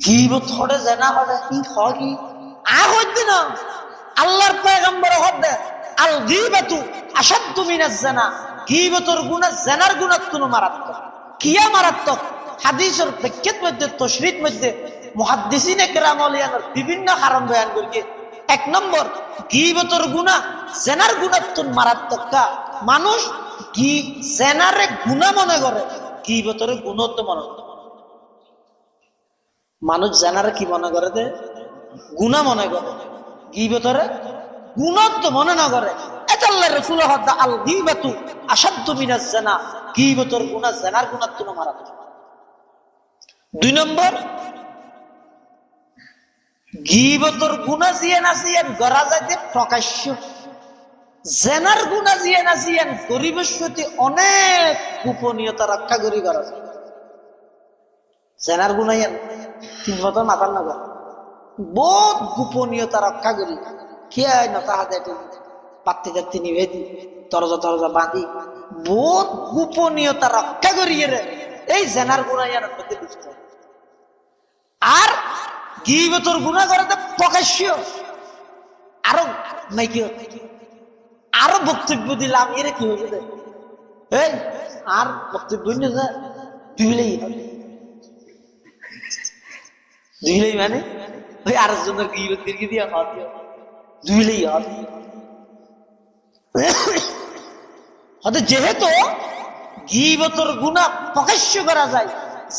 গীবত হড়ে জিনা হড়ে কি হয় কি আহদ্দি না আল্লাহর পয়গম্বর হদে আল গীবাতু আশাদ্দু মিনাজ জিনা। গীবতর গুনাহ জিনার গুনাহ থেকে মারাত্মক। কিয়া মারাত্মক? হাদিসের ব্যাখ্যার মধ্যে তাশরীহ মধ্যে মুহাদ্দিসিনে কেরাম ওলিয়ানের বিভিন্ন কারণ বয়ান করিয়ে। 1 নম্বর, গীবতর গুনাহ জিনার গুনাহ থেকে মারাত্মক। মানুষ কি জিনারে গুনাহ মনে করে, গীবতরে গুনাহ তো মনে করে। মানুষ জিনারে কি মনে করে দে গুনাহ মনে করে, গীবতরে গুনাহ তো মনে না করে। এটা আল্লাহর রাসূল হদা আল গীবাতু আশাদ্দু মিনাজ জিনা। গীবতর গুনাহ জিনার গুনাহ থেকে মারাত্মক। 2 নম্বর, গীবতর গুনাহ জিয়ান আসিয়ান গরা যাইতে প্রকাশ্য। জিনার গুনাহ জিয়ান আসিয়ান গরিবের সাথে অনেক গোপনীয়তা রক্ষা করি করা যায়। জিনার গুনাহ ইয়ান তিন মতো মাথার না বহুত গোপনীয়তা রক্ষা করি খেয়াই না তাহাতে পাত্তি যাত্তি নিবেদি তরজা তরজা বাঁধি বহুত গোপনীয়তা রক্ষা করি রে এই জিনার গুনাহ ইয়ান মধ্যে বুঝতে। আর গীবতর গুনাহ করে প্রকাশ্য। আরো নাই কি আরো বক্তব্য দিলাম এরে কি হয়েছে এই আর বক্তব্য দুইলেই দুইলেই মানে ওই আর জনের গীবত দিকে দিয়া দুইলেই হতে যেহেতু গীবতর গুনাহ প্রকাশ্য করা যায়,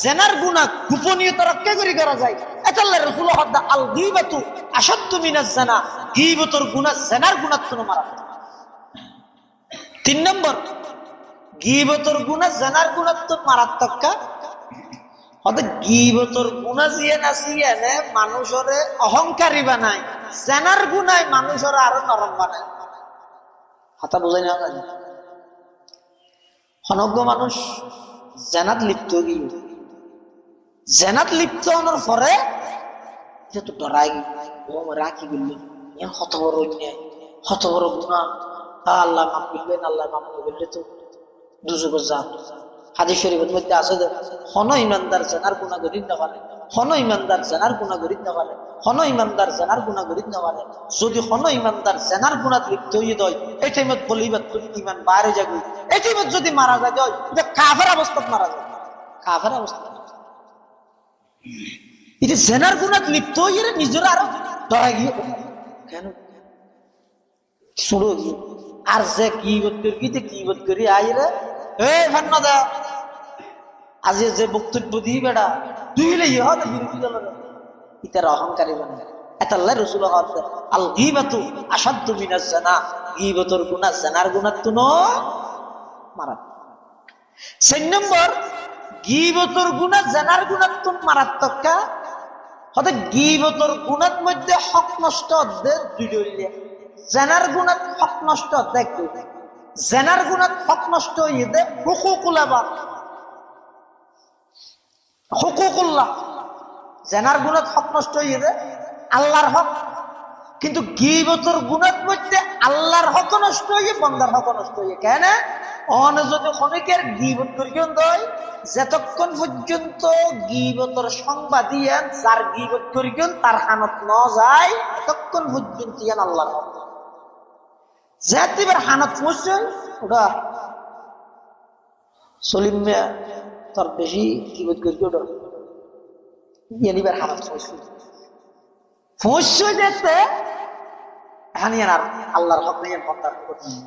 জিনার গুনাহ গোপনীয়তা রক্ষা করে করা যায়। এটা আল্লাহর রাসূল হদা আল গীবাতু আশাদ্দু মিনাজ জিনা। গীবতর গুনাহ জিনার গুনাহ থেকে মারাত্মক। 3 নম্বর, গীবতর গুনাহ জিনার গুনাহ থেকে মারাত্মক। হতে গীবতর গুনাহ জিয়ান আসিয়ানে মানুষের অহংকারী বানায়, জিনার গুনাহ মানুষের আরো নরম বানায়। হাতা বুঝাই না অনজ্ঞ মানুষ জিনাত লিপ্ত গিয়ে জেনাত লিপ্ত হওয়ার পরে যেহেতু ডরাই ও রাখি বললেন কত বড় অন্যায়, কত বড় গুনাহ, আল্লাহ মাফ করবেন, আল্লাহ মাফ করলে তো দুজকে যান। হাদিস শরীফের মধ্যে আছে যে হন ইমানদার জেনার গুনাহ গরিব না পারে, হন ইমানদার জেনার গুনাহ গরিব না পারে, হন ইমানদার জেনার গুনাহ গরিব না পারে। যদি হন ইমানদার জেনার গুনাহ লিপ্ত হয়ে যায় এই টাইমত বলিবা তুমি ইমান বাইরে যাবে। এই টাইমত যদি মারা যায় কাফের অবস্থায় মারা যায়, কাফের অবস্থা। এটা জেনার গুণাত লিপ্ত হইয়ে নিজের আরো ডরাই গিয়ে কেন শুরু আর যে কি বোধ করি কি বোধ করি আইরে এই ভান্না দা আজ যে বক্তব্য দিই বেড়া তুই হলে ইয়ে হবে বিরোধী দলের ইতার অহংকারী বানায় এত আল্লাহ রসুল আল গীবাতু আসাদ্দু মিনাজ জানা গীবতর গুনাহ জানার গুনাহ তুনো মারাত্মক 4 নম্বর গীবতর গুনাহ জানার গুনাহ তুন মারাত্মক কা হতে গীবতর গুনার মধ্যে হক নষ্ট দে দুইলে জানার গুনাহ হক নষ্ট দেখো জানার গুনাহ হক নষ্ট হইয়ে দে হুকুকুল আবাদ হুকুকুল্লাহ জানার গুনাহ হক নষ্ট হইয়ে দে আল্লাহর হক কিন্তু গীবতর গুনার মধ্যে আল্লাহর হক নষ্ট হইয়ে বান্দার হক নষ্ট হইয়ে কেন অন যদি অনেকের গীবত করিও দয় যতক্ষণ পর্যন্ত গীবতর সংবাদ দিয়েন যার গীবত করিও তার হানত ন যায় ততক্ষণ পর্যন্ত ইয়ান আল্লাহর হক যেতিবার হানত পৌঁছে ওটা সলিম মিয়া তোর বেশি গীবত করিও ওটা ইয়ানিবার হানত পৌঁছে পৌঁছে যেতে এখানে আর আল্লাহর হক নেই বান্দার হক নেই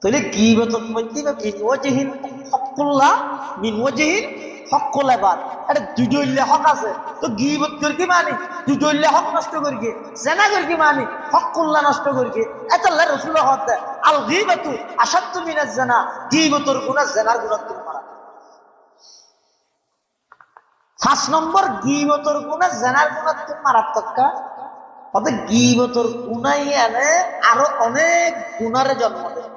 তাহলে গীবতের মধ্যে মিন ওয়াজহিন হকুল্লাহ মিন ওয়াজহিন হকুল ইবাদ এটা দুইলে হক আছে তো গীবত করি কি মানে দুইলে হক নষ্ট করি কি জানা করি কি মানে হকুল্লাহ নষ্ট করি কি এটা আল্লাহ রাসূল হক দেয় আল গীবাতু আসাদ্দু মিনাজ জানা গীবতের গুনাহ জানার গুনাহ তুল মারা 5 নম্বর গীবতের গুনাহ জানার গুনাহ তুল মারাত্মক কা তবে গীবতের গুনাহই এনে আরো অনেক গুনারে জন্ম দেয়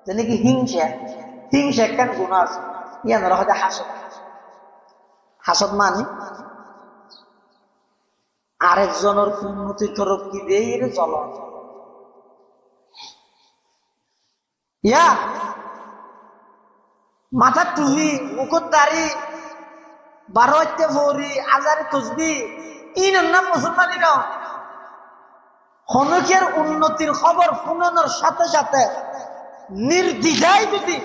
যেন কি হিংসা একটা গুণা আছে ইয়ার হয়তো হাসদ হাসদ মানে আরেকজনের উন্নতি তরফ কি দিয়ে চল ইয়া মাথার টুপি মুখর দাড়ি 12 ভরি আজারে তসবি ইনার নাম মুসলমানিরাও হনকের উন্নতির খবর শুনানোর সাথে সাথে নির্দ্বিধায় যদি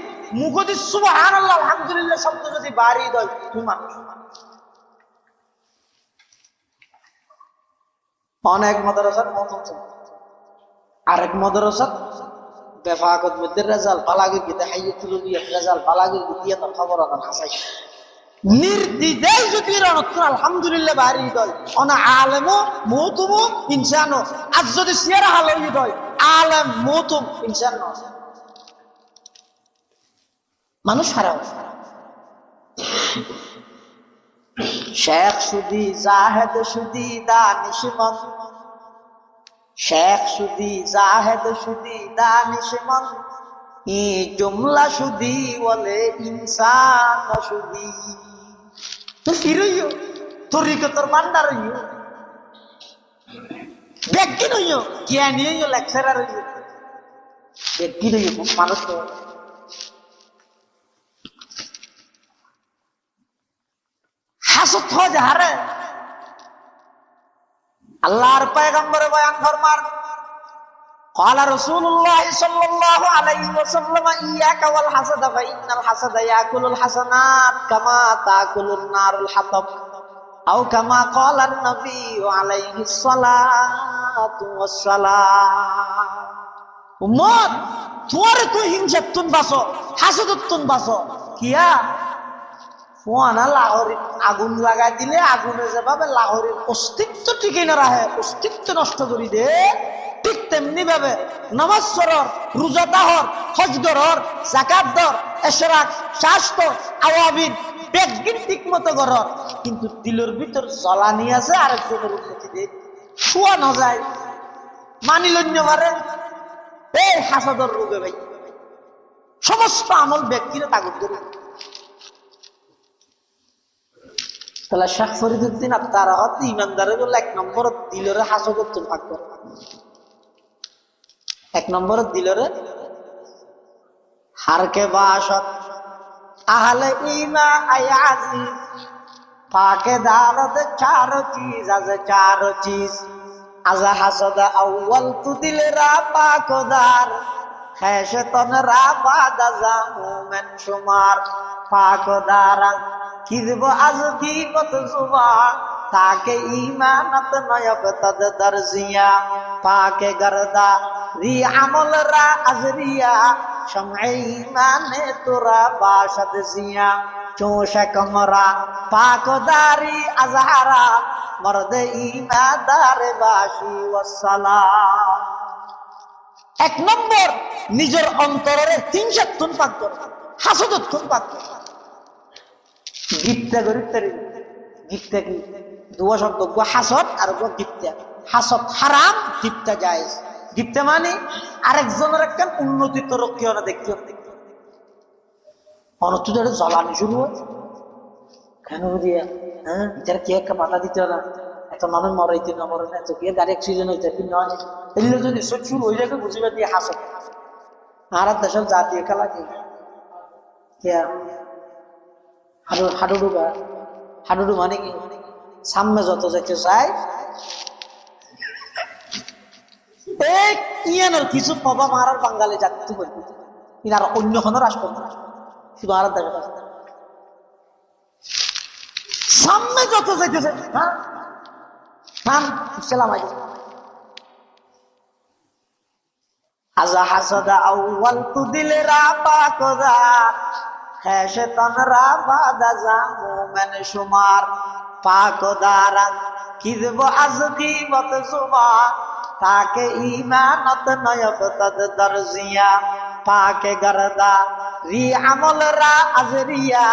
মুখদি সুবহানাল্লাহ আলহামদুলিল্লাহ শব্দ যদি বাড়িয়ে দেয় তুমি মানুষ অনেক মাদ্রাসার মতন আরেক মাদ্রাসার বেফাকত মধ্যে রেজাল্ট পালাগে গিয়ে হাইয়াতুল বিয়া রেজাল্ট পালাগে গিয়ে তার খবর আদান হাসাই নির্দ্বিধায় যদি রণত্র আলহামদুলিল্লাহ বাড়িয়ে দেয় অনা আলেমও মৌতুমও ইনসানও আজ যদি সিয়ারা হালই দেয় আলেম মৌতুম ইনসান মানুষ হারাও শেখ সুদি জাহেদ সুদি দানিশমন শেখ সুদি জাহেদ সুদি দানিশমন ই জুমলা সুদি বলে ইনসান সুদি তো ফিরইও তরিকতর মান্ডার হইও ব্যক্তি নইও জ্ঞানী হইও লেকচারার হইও ব্যক্তি হইও মানুষ হাসত হয় হারে আল্লাহর পয়গম্বরে বয়ান ফরমান قال رسول الله صلى الله عليه وسلم إياك والحسد فإن الحسد يأكل الحسنات كما تأكل النار الحطب أو كما قال النبي عليه الصلاة والسلام উম্মত তোরে তো হিংসাতুন বাসো হাসদতুন বাসো কিয়া ফোয়ানা লাহোরের আগুন লাগাই দিলে আগুনে যেভাবে লাহোরের অস্তিত্ব টিকে না রাখে অস্তিত্ব নষ্ট করি দে ঠিক তেমনি ভাবে নামাজ পড়র রোজা দাহর হজ করর যাকাত দর ইশরাক শাস্ত আওয়াবিন বেগিন ঠিক মতো করর কিন্তু দিলের ভিতর জ্বালানি আছে আরেকজনের উন্নতি দে শোয়া না যায় মানি লন্য মারে এই হাসাদর রোগে ভাই সমস্ত আমল ব্যক্তির তাগুদ করে তাহলে শেখ ফরিদুদ্দিন আপনার হতে ইমানদারের বলে 1 নম্বর দিলরে হাসদত থাকবে 1 নম্বর দিলরে হারকে বাসত আহলে ইমা আয়াজি পাকে দারদ 4 চিজ আছে 4 চিজ আজা হাসদা আউয়াল তু দিলরা পাকদার है शैतान राबादा जामु मन शुमार पाकदारा किज़ब अज़ गीबत जुबान ताके ईमानत नयफ्तद दर्जिया पाके गर्दा री अमल रा अजरिया शम्ए ईमाने तुरा बाशद जिया चोश कमरा पाकदारी अजहरा मर्द ईमानदार बाशी वस्सलाम। एक नंबर निजर अंतरेर 3 पाक कर हासदत पाक कर গিপ্তা গরিবতারি গিপ্তা কি দুয়া শব্দ গো হাসদ আর গো গিপ্তা হাসদ হারাম গিপ্তা জায়েজ গিপ্তা মানে আরেকজনের একটা উন্নতি তরক্কি ওরা দেখতে অনতুদের জ্বালানি শুরু হয় কেন দিয়া হ্যাঁ এটার কি একটা বাধা দিতে না এত মানুষ মরাইতে না মরে না তো কি গাড়ি অ্যাক্সিডেন্ট হইতে কি নয় এগুলো যদি শুরু হয়ে যাবে বুঝিবা দিয়ে হাসদ আর দেশের জাতীয় খেলা কি হাডুডু মানে কি সামনে যত যেতে চাই কিছু প্রভাব আর বাঙালি জাতি করবে কিন্তু আর অন্য কোনো রাষ্ট্র না শুধু আর দেখা সামনে যত যেতেছে হ্যাঁ সালাম আজা হাসদা আউয়াল তু দিলে রা পাকদা हैशे तनरा बादा जामो मन शुमार पाकोदारा किदब अज़दी वत सुबा ताके ईमानत नयफ्तद दर्जिया पाके गर्दा री अमल रा अजरिया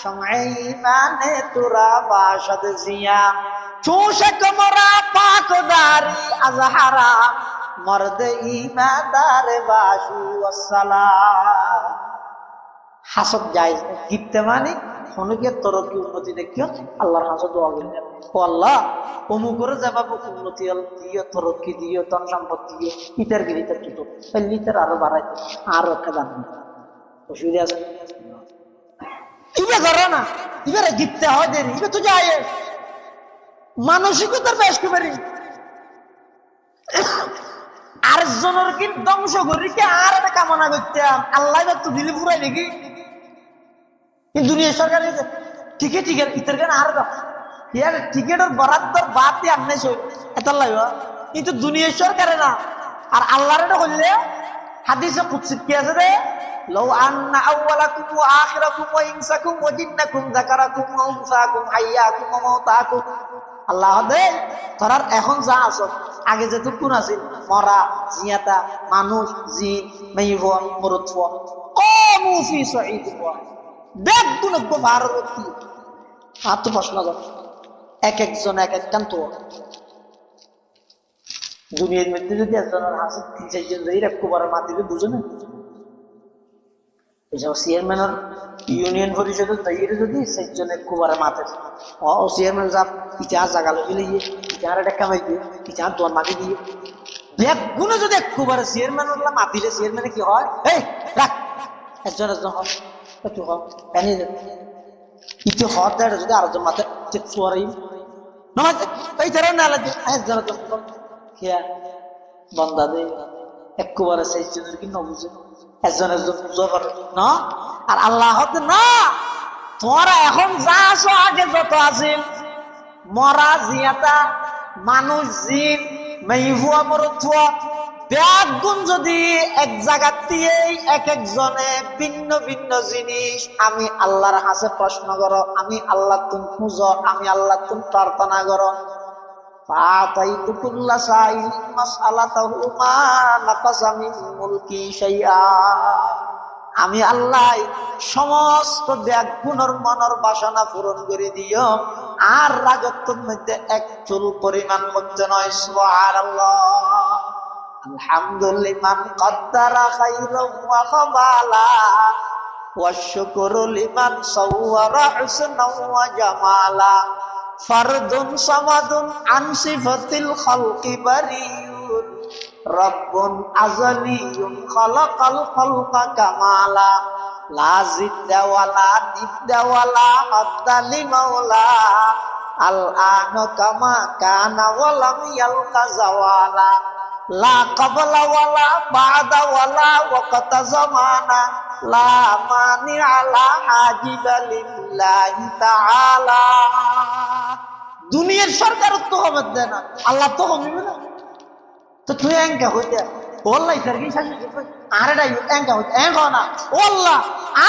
शम्ए ईमाने तुरा बाशद जिया चोश कमरा पाकोदारी अजहरा मर्द ईमानदार बाशी वस्सलाम। হাসদ যায় গিপ্তা মানে অনেকের তরকি উন্নতি দেখিও আল্লাহর হাসদ দোয়া করলেন ও আল্লাহ অমুকরে যাবাবো উন্নতি দিও তরকি দিও ধন সম্পদ দিও ইতার গিরিতার দুটো লিটার আরো বাড়াই আরো একটা দাম অসুবিধা আছে ইবে করে না ইবে গিপ্তা হয় দেরি ইবে তো যায় মানসিকতার বেশ পারি আর জনের কি ধ্বংস করি কি আর একটা কামনা করতাম আল্লাহ তো দিলি পুরাই নাকি দুনিয়া সরকার টিকিট ইতার গান আর ইয়ার টিকিটের বরাদ্দর বাদ দিয়ে আনলে এত লাগবে কিন্তু দুনিয়া সরকারে না আর আল্লাহর এটা করলে হাদিসে কুদসি কি আছে রে লাউ আন্না আউওয়ালাকুম ওয়া আখিরাকুম ওয়া ইনসাকুম ওয়া জিন্নাকুম যাকারাকুম ওয়া উনসাকুম হাইয়াকুম ওয়া মাউতাকুম আল্লাহ দে তোরা এখন যা আছো আগে যেটুকুন আছে মরা জিয়াতা মানুষ জিন মাইভ মরুৎফ ও মুফি সাঈদ দেখ গুণ ভারতী আর তো প্রশ্ন এক একজন এক একখান তো দুনিয়ার মধ্যে যদি একজনের হাসি 3-4 জন যদি একবার মাতিলে বুঝে না চেয়ারম্যানের ইউনিয়ন পরিষদের যাইয়ে যদি 4 জন একবার মাতে ও চেয়ারম্যান সাহেব ইতিহাস জাগালো গেলে ইতিহাস একটা কামাই দিয়ে ইতিহাস তোর মাকে দিয়ে দেখ গুণ যদি একবার চেয়ারম্যান মাতিলে চেয়ারম্যানে কি হয় এই রাখ একজন হয় একটু হোক জানি ইতি হওয়ার দেয় যদি আরেকজন মাথায় চুয়ারাই নামাজ এই তারা না লাগে একজন খেয়া বন্দা দে একবারে 4 জনের কি নবুঝে একজন বুঝা পারে না আর আল্লাহ না তোরা এখন যা আছো আগে যত আছিল মরা জিয়াতা মানুষ জিন মাইভুয়া মরুৎফুয়া ব্যাগুণ যদি এক জায়গা দিয়ে এক একজনে ভিন্ন ভিন্ন জিনিস আমি আল্লাহর কাছে প্রশ্ন করো আমি আল্লাহ তুমি খুঁজো আমি আল্লাহ তুমি প্রার্থনা করো ফাতাইতু কুল্লা সাইলিন মাসআলাতাহু মা নাকাসা মিন মুলকি শাইআ আমি আল্লাহ সমস্ত ব্যাগুণের মনের বাসনা পূরণ করে দিও আর রাজত্বের মধ্যে এক চুল পরিমাণ করতে নয় সুবহানাল্লাহ আলহামদুলিল্লাহ কদ্দারা খাইরাম ওয়া খাবালা ওয়া শুকরু লিমান সাওয়ারা হুসনাও ওয়া জামালা ফারদুন সামাদুন আন সিফাতিল খালকি বারিয়ুন রাব্বুন আযালিয়ুন খালাকাল খালকা কামালা লা জিদ্দা ওয়ালা নিদ্দা ওয়ালা আদালি মাওলা আল আনা কামা কানা ওয়া লাম ইয়ালকা জাওয়ালা লা ক্বাবলা ওয়ালা বাদা ওয়ালা ওয়াক্তা জামানা লা মানি আলা হাজিবা লিল্লাহি তাআলা দুনিয়ার সরকার তো হবে দেয় না, আল্লাহ তো হমিবে না। তো তুই এঙ্কা হইতে ওল্লাই সার্কি শাসন আরে ডাই এঙ্কা হইতে এঙ্ক না ওল্লাহ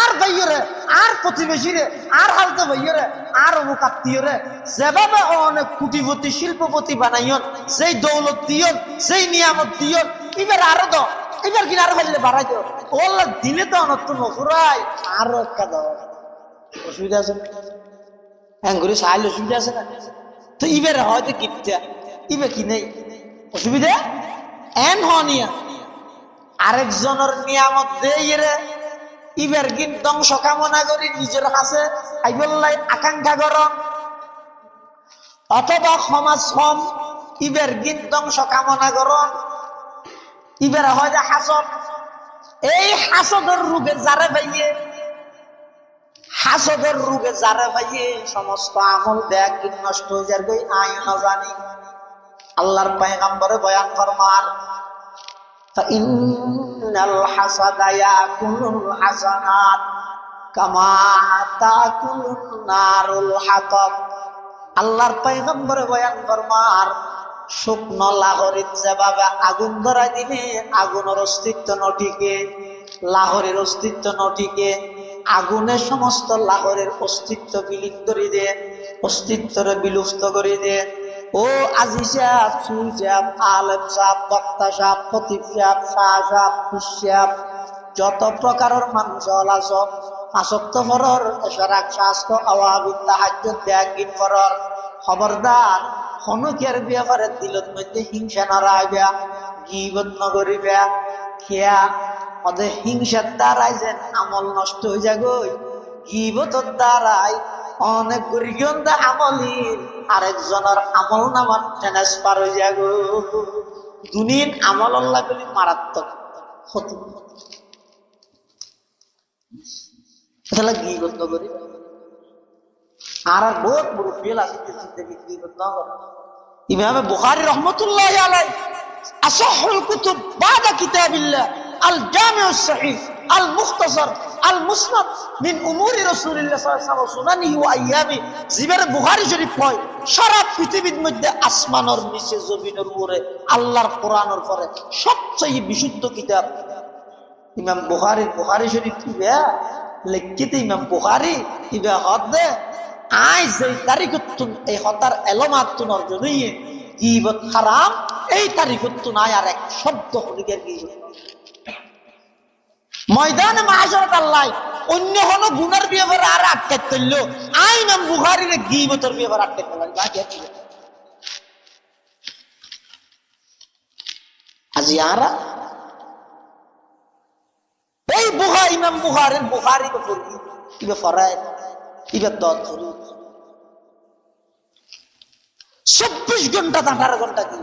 আর ভাইয়রে আর প্রতিবেশী রে আর হালতে ভাইয়রে আর অমুক আত্মীয় রে যেভাবে অনেক কুটিপতি শিল্পপতি বানাইন, সেই দৌলত দিয়ন, সেই নিয়ামত দিয়ন, এবার আরো দাও, এবার কিনা আরো ফেললে বাড়াই দিও। ওল্লাহ দিলে তো অনত নফুরাই আরো একটা দাও, অসুবিধা আছে না? হ্যাঁ ঘুরে সাহায্য অসুবিধা আছে না? তো ইবের হয়তো কিপটা ইবে কি নেই অসুবিধা এন হনিয়া আরেকজনের নিয়ামত দেয় রে ইবের গিন ধ্বংস কামনা করি নিজের হাসে আইবল্লাই আকাঙ্ক্ষা করন, অথবা সমাজ কম ইবের গিন ধ্বংস কামনা করন, ইবের হয় যে হাসদ, এই হাসদের রোগে যারে ভাইয়ে, হাসদের রোগে যারে ভাইয়ে সমস্ত আমল ব্যাগ নষ্ট হয়ে যার গই আয় না জানি। আল্লাহর পয়গম্বরে বয়ান ফরমান ফাইন্নাল হাসাদা ইয়াকুলুল হাসানাত কামা তাকুলুন নারুল হাতাব। আল্লাহর পয়গম্বরে বয়ান ফরমান শুকনো লাহরিত যেভাবে আগুন ধরাই দিলে আগুনের অস্তিত্ব নটিকে, লাহরের অস্তিত্ব নটিকে, আগুনে সমস্ত লাহরের অস্তিত্ব বিলীন করে দে, অস্তিত্বরে বিলুপ্ত করে দে। ও আজি সাহেব, সুই সাহেব, আলেম সাহেব, বক্তা সাহেব, খতিব সাহেব, শাহ সাহেব, ফুস সাহেব, যত প্রকারের মানুষ আছো আসক্ত ফরর এশরাক শাস্ত্র আওয়াবিদ তাহাজ্জুদ ব্যাগিন ফরর খবরদার হনুকের ব্যাপারে দিলত মধ্যে হিংসা নড়াইবা, গীবত নগরিবা, খেয়া ওদের হিংসার দ্বারাই যেন আমল নষ্ট হয়ে যাগই, গীবতের দ্বারাই অনেক গরিগন্দা আমলিন আরেকজনের আমল নামান ট্রান্সফার হয়ে যাগো। দুনিয়ার আমল আল্লাহ বলি মারাত্মক ক্ষতি, তাহলে গীবত নগরিবা। আর বহুত মুরব্বী আছে জিন্দেগি গীবত না করে। ইমাম বুখারী রাহমাতুল্লাহি আলাইহি আসহুল কুতুব বাদা কিতাবিল্লাহ আল জামিউস সহিহ আল মুখতাসার আল মুসনাদ মিন উমুরি রাসূলিল্লাহ সাল্লাল্লাহু আলাইহি ওয়া সুনানিহি ওয়া আইয়ামি, জিবারে বুখারী শরীফ কয় সারা পৃথিবীর মধ্যে আসমানের নিচে জমিনের উপরে আল্লাহর কোরআনের পরে সবচেয়ে বিশুদ্ধ কিতাব ইমাম বুখারী। বুখারী শরীফ কি বে লিখিত ইমাম বুখারী ইবা হদে আই যেই তারিখতুন এই হতার এলমাতুন অর্জনই গীবত হারাম, এই তারিখতুন আয় আর এক শব্দ হলিকের গীবত ময়দানে মাহশারাত আল্লাহ অন্য কোন গুনার ব্যাপারে আর আটকে তুললো, আই ইমাম বুখারীর গীবতের ব্যাপারে আটকে তুলল। বাকি আছে আজি আরা এই বুখারী ইমাম বুখারীর বুখারী কে ফরকি ইবে ফরায় ইবে দত ধরি 24 ঘন্টা 18 ঘন্টা কি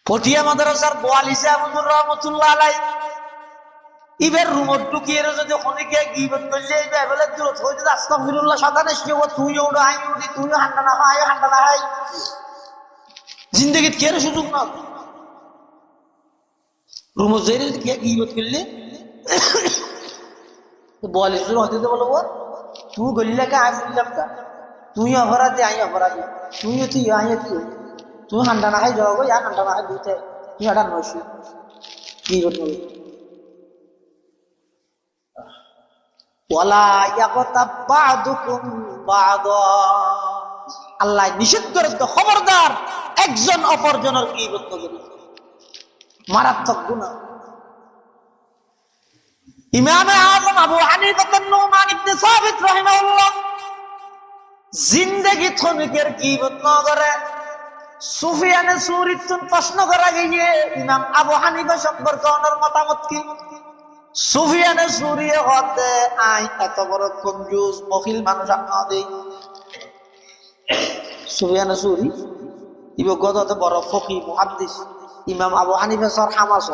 পটিয়া মাদ্রাসার বোয়ালিসা আবুর রহমতুল্লাহ আলাইহি ইবের রুমত ঢুকিয়ে যদি খনিকে গীবত করলে ইবে বলে দূর হইতে আস্তাগফিরুল্লাহ সাতানে শিও তুই ওড়া আই উড়ি তুই হান্ডা না হয় হান্ডা না হয় জিন্দেগিত কের সুযোগ না রুমত জেরে কে গীবত করলে তো বোয়ালিসা হইতে বলবো তুই গল্লা কা আই বললাম কা তুই অপরাধী আই অপরাধী তুই আই তুই হান্ডা না খাই যাবো ইয়া হান্ডা না খাই দিতে তুই হাঁটা নয়সি কি করতে আল্লাহ নিষেধ করে তো খবরদার একজন অপরজনের গীবত করবে, মারাত্মক গুনাহ। ইমাম আযম আবু হানিফা নুমান ইবনে সাবিত রাহিমাহুল্লাহ জিন্দেগি থনিকের গীবত না করে সুফিয়ানে সুরিতুন প্রশ্ন করা গিয়ে ইমাম আবু হানিফা সম্পর্কে ওনার মতামত কি? সুফিয়ানে সুরিয়ে হতে আই এত বড় কনজুস মখিল মানুষ আপনাদের সুফিয়ানে সুরি ইবে গদতে বড় ফকিহ মুহাদ্দিস ইমাম আবু হানিফা সর হামাস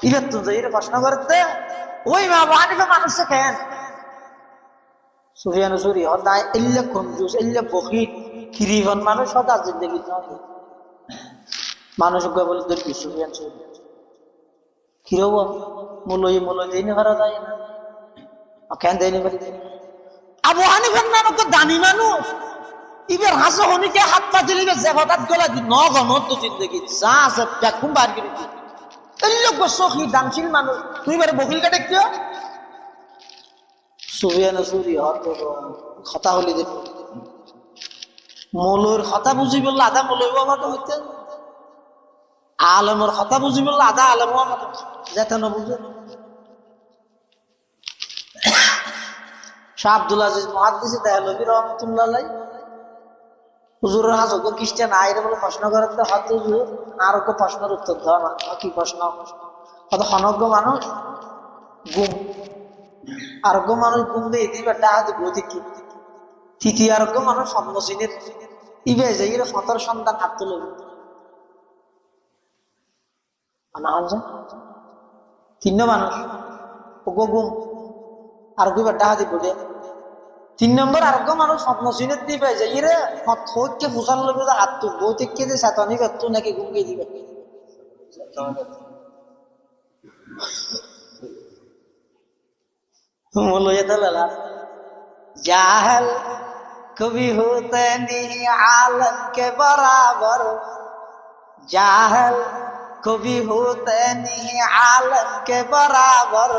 ইবে তো যাইরে প্রশ্ন করতে ওই ইমাম আবু হানিফা মানুষ কেন সুফিয়ানে সুরি হতে ইল্লে কনজুস ইল্লে ফকিহ কিরিভন মানুষ হতা জিন্দেগি না মানুষ বলে দেখি সুফিয়ান সুরি কিরব মূলই দেয়নি ভাড়া দেয় না কেন দেয়নি পারি আবু হানিফার নামক দানি মানুষ ইবের হাসে হনিকে হাত পাতিল ইবে জেফাতাত গলা দি নগণত জিন্দগি যা আছে ব্যাকুম বার করে দি এই লোক সখী দানশীল মানুষ তুই বারে বকিল কাটে কিও সুফিয়ান সুরি হত কথা হলি দে মৌলর কথা বুঝি বললে আধা মৌলইব আমার হইতে আলমের কথা বুঝি বললে আধা আলম আমার যেতে না বুঝে শাহ আব্দুল আজিজ মুহাদ্দিস দেহলভী রহমাতুল্লাহ আলাইহি হুজুরের হাজত খ্রিস্টান আইরে বলে প্রশ্ন করেন তো হয়তো হুজুর আরো প্রশ্নের উত্তর দাও না কি প্রশ্ন কত অনজ্ঞ মানুষ গুম আরোগ্য মানুষ গুম দিয়ে দিবে টাকা দিব কি তৃতীয় আরোগ্য মানুষ সন্ন্যাসীনের ইবে যে এর ফতর সন্তান হাত তুলে তিন মানুষ গুম আরোগ্য টাকা দিব তিন নম্বর আরোগ্য মানুষ সন্ন্যাসীনের দিবে যে ইরে হচ্ছে ফুসান লোক হাত তুল বৌতিককে যে সাতনি ব্যক্ত নাকি ঘুমিয়ে দিবে जाहल कभी होते नहीं आलम के बराबर जाहल कभी होते नहीं आलम के बराबर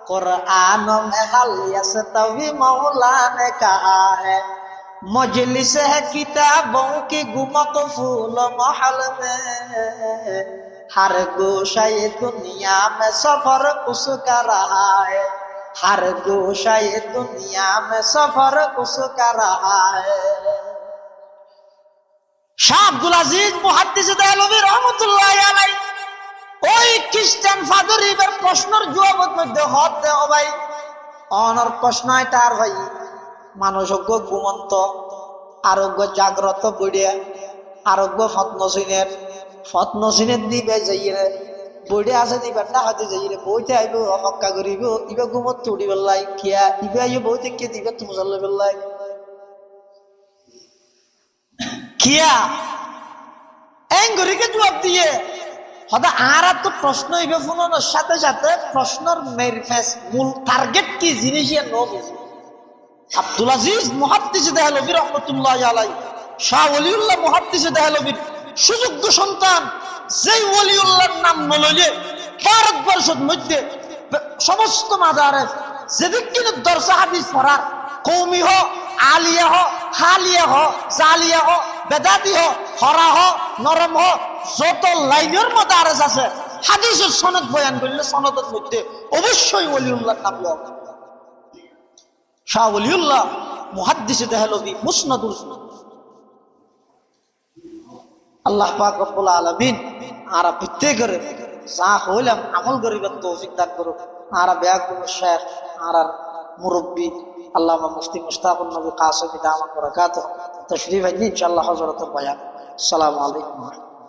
कुरान में हल यस्तवी मौला ने कहा है मजलिस है किताबों की गुमक फूल महल में हर गोशा ये दुनिया में सफर उसका रहा है हर गोशा ये दुनिया में सफर उसका रहा है শাহ আব্দুল আজিজ মুহাদ্দিস দেহলভী রহমাতুল্লাহি আলাইহি ওই খ্রিস্টান ফাদর এর প্রশ্নের জবাবের মধ্যে হদ দেও ভাই অনর প্রশ্ন এটার ভাই মানুষজ্ঞ ঘুমন্ত আরোগ্য জাগ্রত বড়িয়া আরোগ্য ফতনসিনের দিবে যাইরে বইটা আছে দিবে না হতে যাইরে বইতে আইব অপেক্ষা করিব ইবে ঘুমত তুড়ি বেলাই কিয়া ইবে আইব বইতে কে দিবে তুমি চলে বেলাই কিয়া এঙ্গরিকে জবাব দিয়ে হদা আর তো প্রশ্ন ইবে ফোনের সাথে সাথে প্রশ্নের মেরফেস মূল টার্গেট কি জিনিস ইয়া ন বুঝি আব্দুল আজিজ মুহাদ্দিস দেহলভী রহমাতুল্লাহি আলাইহি শাহ ওলিউল্লাহ মুহাদ্দিস দেহলভীর সুযোগ্য সন্তান যেই ওলিউল্লাহর নাম নলইলে ভারতবর্ষের মধ্যে সমস্ত মাজারে যেদিকে দরসা হাদিস পড়ার কওমি হ আলিয়া হ হালিয়া হ জালিয়া হ বেদাতি হ হরা হ নরম হ যত লাইনের মাদারেস আছে হাদিসের সনদ বয়ান করলে সনদের মধ্যে অবশ্যই ওলিউল্লাহর নাম লও শাহ ওলিউল্লাহ মুহাদ্দিস দেহলভী মুসনাদুল আল্লাহ পাক রব্বুল আলামিন আরা প্রত্যেকের যা হইলাম আমল করিবার তৌফিক দান করুক আরা বেয়াকুল শেখ আরা মুরব্বী আল্লামা মুফতি মুশতাকুন নবী কাসিম দামাত বারাকাতুহু তশরীফ আননি ইনশাআল্লাহ হযরতের বয়ান আসসালামু আলাইকুম।